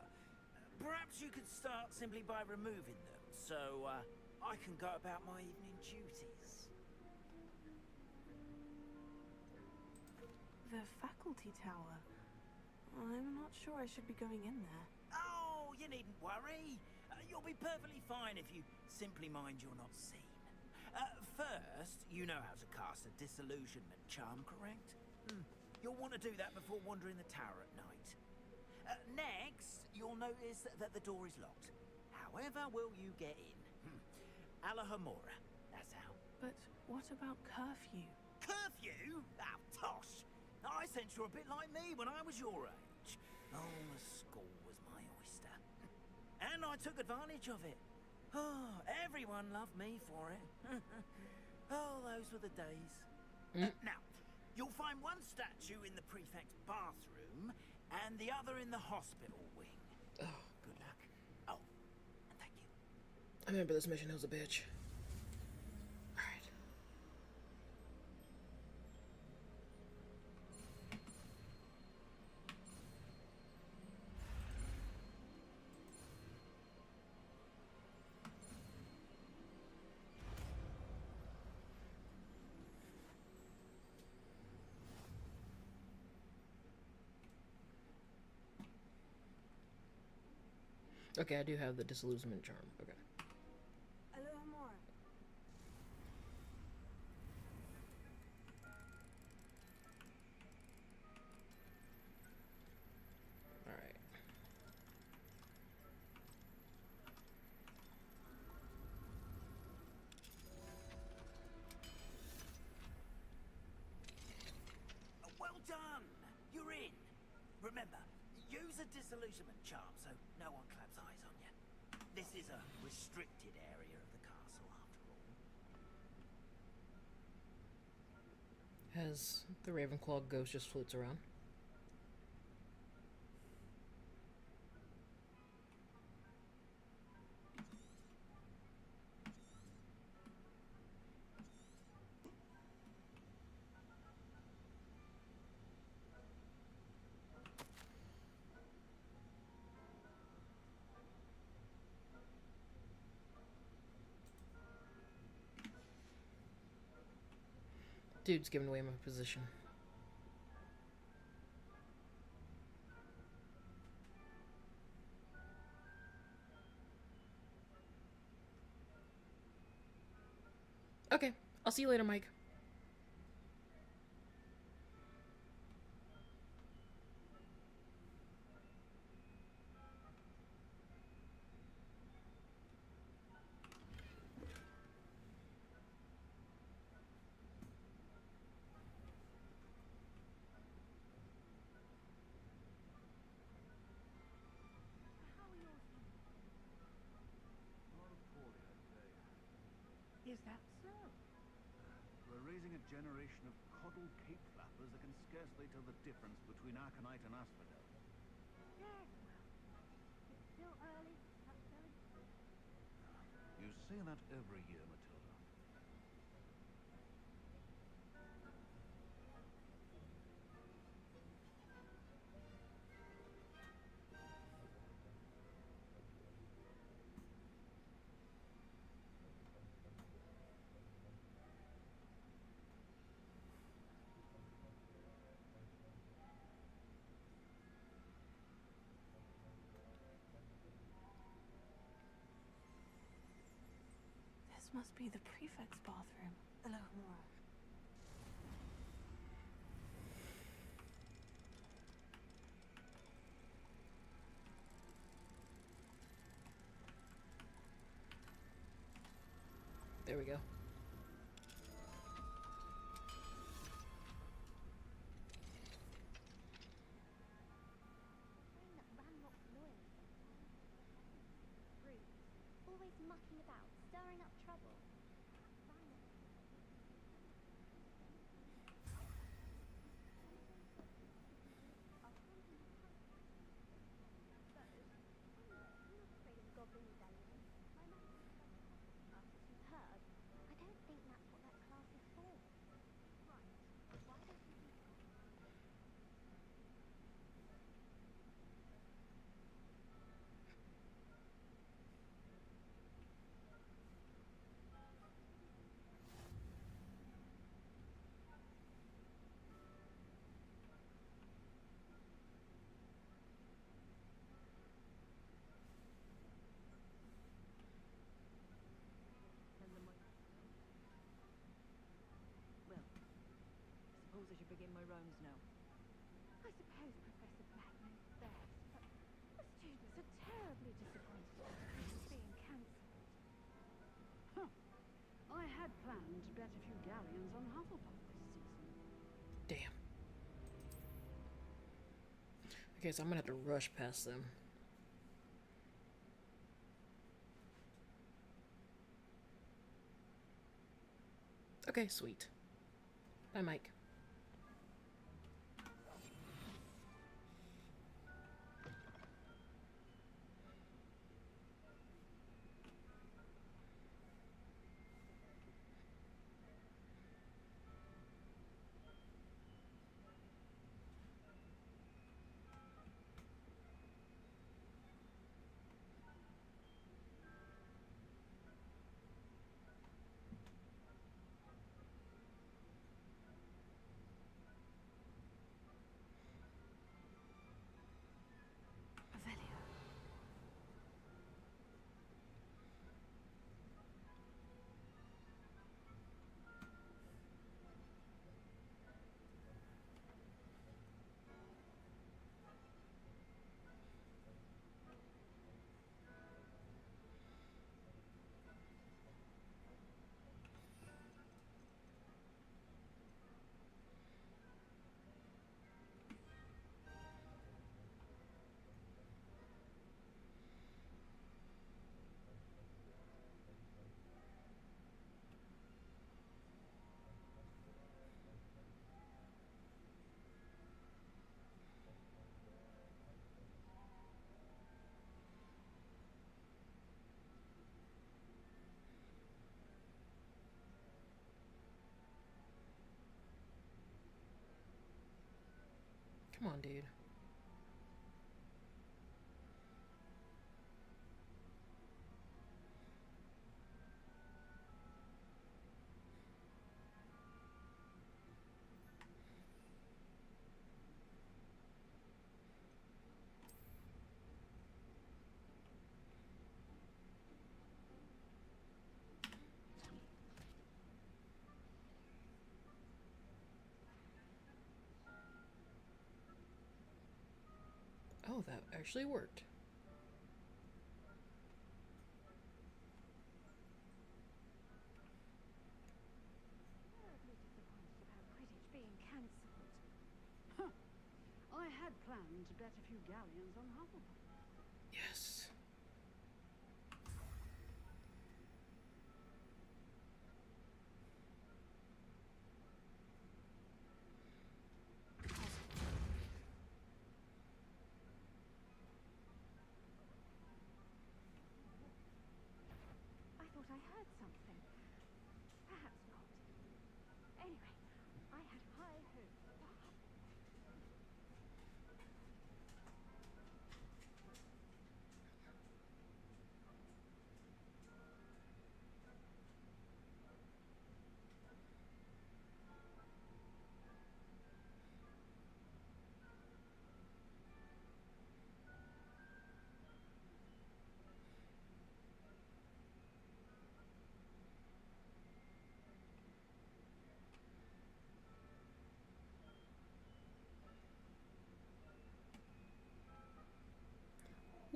Perhaps you could start simply by removing them, so I can go about my evening duties. The faculty tower? I'm not sure I should be going in there. Oh, you needn't worry. You'll be perfectly fine if you simply mind you're not seen. First, you know how to cast a disillusionment charm, correct? You'll want to do that before wandering the tower at night. Next, you'll notice that the door is locked. However will you get in? Alahomora, that's how. But what about curfew? Curfew? Oh, tosh! I sense you're a bit like me when I was your age. Oh, the school was my oyster. And I took advantage of it. Oh, everyone loved me for it. Oh, those were the days. Now, you'll find one statue in the prefect's bathroom and the other in the hospital wing. Good luck. Oh, and thank you. I remember this mission, it was a bitch. Alright. Okay, I do have the disillusionment charm. Okay. Alahomora. Alright. Well done! You're in. Remember, use a disillusionment charm so no one claps eyes on you. This is a restricted area of the castle, after all. Has the Ravenclaw ghost just floats around? Dude's giving away my position. Okay, I'll see you later, Mike. Is that so? We're raising a generation of coddled cape flappers that can scarcely tell the difference between aconite and asphodel. Yes, well, it's still early. That's very... You say that every year, Matilda. This must be the prefect's bathroom. Alohomora. There we go. Always mucking about, stirring up trouble. Goblin rebellion. My man you've heard. I don't think that's what that class is for. Right. Why don't you do Suppose I should begin my rounds now. I suppose Professor Black knows best, but the students are terribly disappointed it's being cancelled. Huh. I had planned to bet a few galleons on Hufflepuff this season. Damn. Okay, so I'm gonna have to rush past them. Okay, sweet. Bye, Mike. Come on, dude. Oh, that actually worked. Terribly disappointed about Quidditch being cancelled. Huh. I had planned to bet a few galleons on Hufflepuff. Yes. I thought I heard something. Perhaps not. Anyway, I had high hopes for Hufflepuff.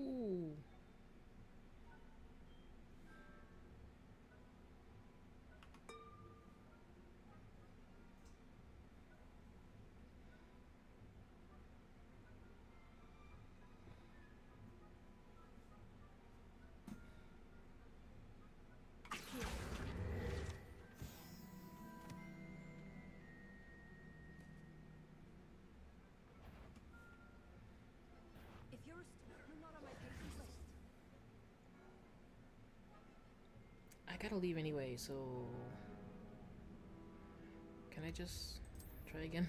Ooh. If you're not on my patient list. I gotta leave anyway, so can I just try again?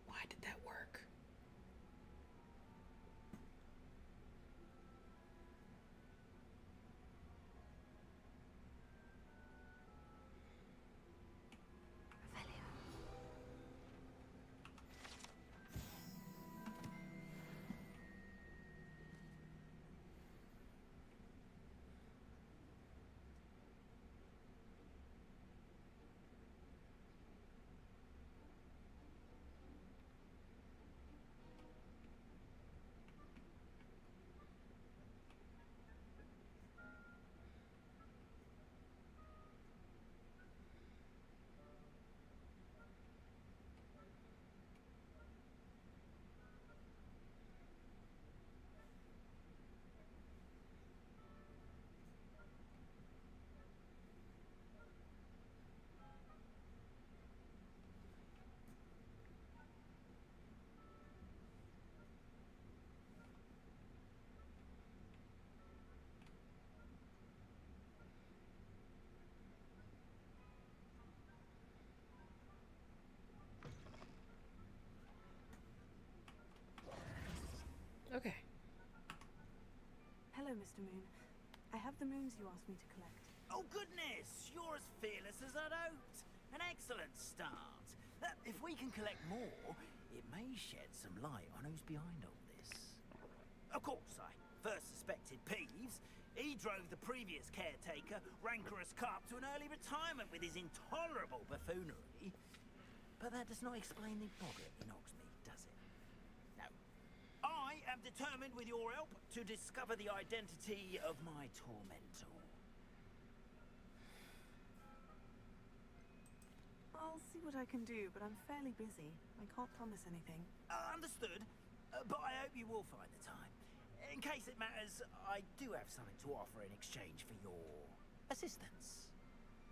Why did that work? Okay. Hello, Mr. Moon. I have the moons you asked me to collect. Oh, goodness! You're as fearless as I'd hoped. An excellent start. If we can collect more, it may shed some light on who's behind all this. Of course, I first suspected Peeves. He drove the previous caretaker, Rancorous Carp, to an early retirement with his intolerable buffoonery. But that does not explain the boggart in Hogsmeade, does it? No. I am determined, with your help, to discover the identity of my tormentor. I'll see what I can do, but I'm fairly busy. I can't promise anything. Understood. But I hope you will find the time. In case it matters, I do have something to offer in exchange for your assistance.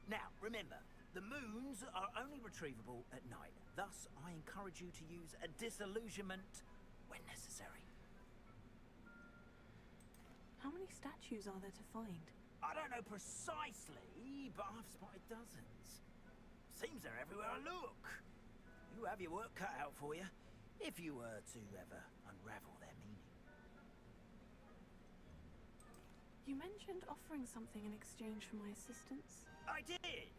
Now, remember, the moons are only retrievable at night. Thus, I encourage you to use a disillusionment when necessary. How many statues are there to find? I don't know precisely, but I've spotted dozens. Seems they're everywhere I look. You have your work cut out for you, if you were to ever unravel their meaning. You mentioned offering something in exchange for my assistance. I did.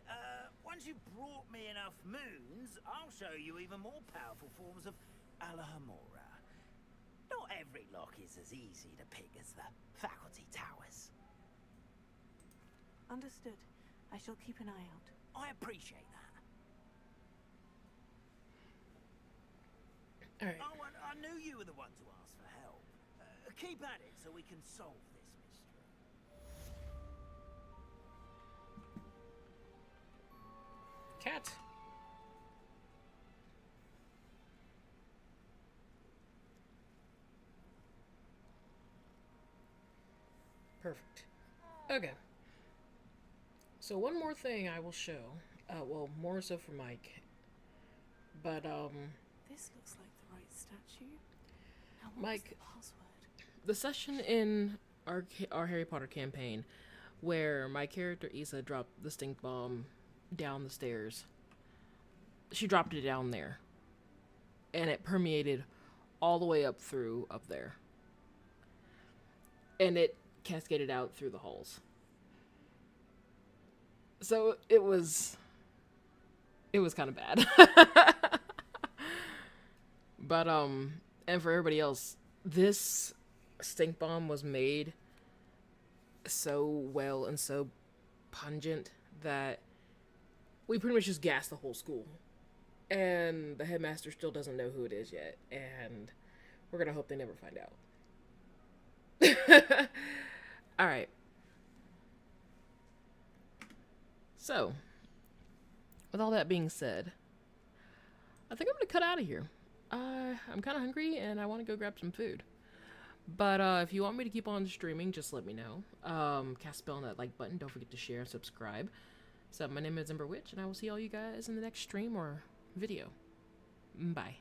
Once you've brought me enough moons, I'll show you even more powerful forms of Alhamora. Not every lock is as easy to pick as the faculty towers. Understood. I shall keep an eye out. I appreciate that. Alright. Oh, and I knew you were the one to ask for help. Keep at it so we can solve this mystery. Cat. Perfect. Okay. So one more thing I will show. Well, more so for Mike. But, This looks like the right statue. Now, what Mike, was the password? the session in our Harry Potter campaign where my character Isa dropped the stink bomb down the stairs. She dropped it down there. And it permeated all the way up there. And it cascaded out through the halls. So it was kind of bad. But and for everybody else, this stink bomb was made so well and so pungent that we pretty much just gassed the whole school. And the headmaster still doesn't know who it is yet, and we're gonna hope they never find out. Alright. So, with all that being said, I think I'm gonna cut out of here. I'm kind of hungry and I want to go grab some food. But if you want me to keep on streaming, just let me know. Cast a spell on that like button. Don't forget to share and subscribe. So my name is Ember Witch, and I will see all you guys in the next stream or video. Bye.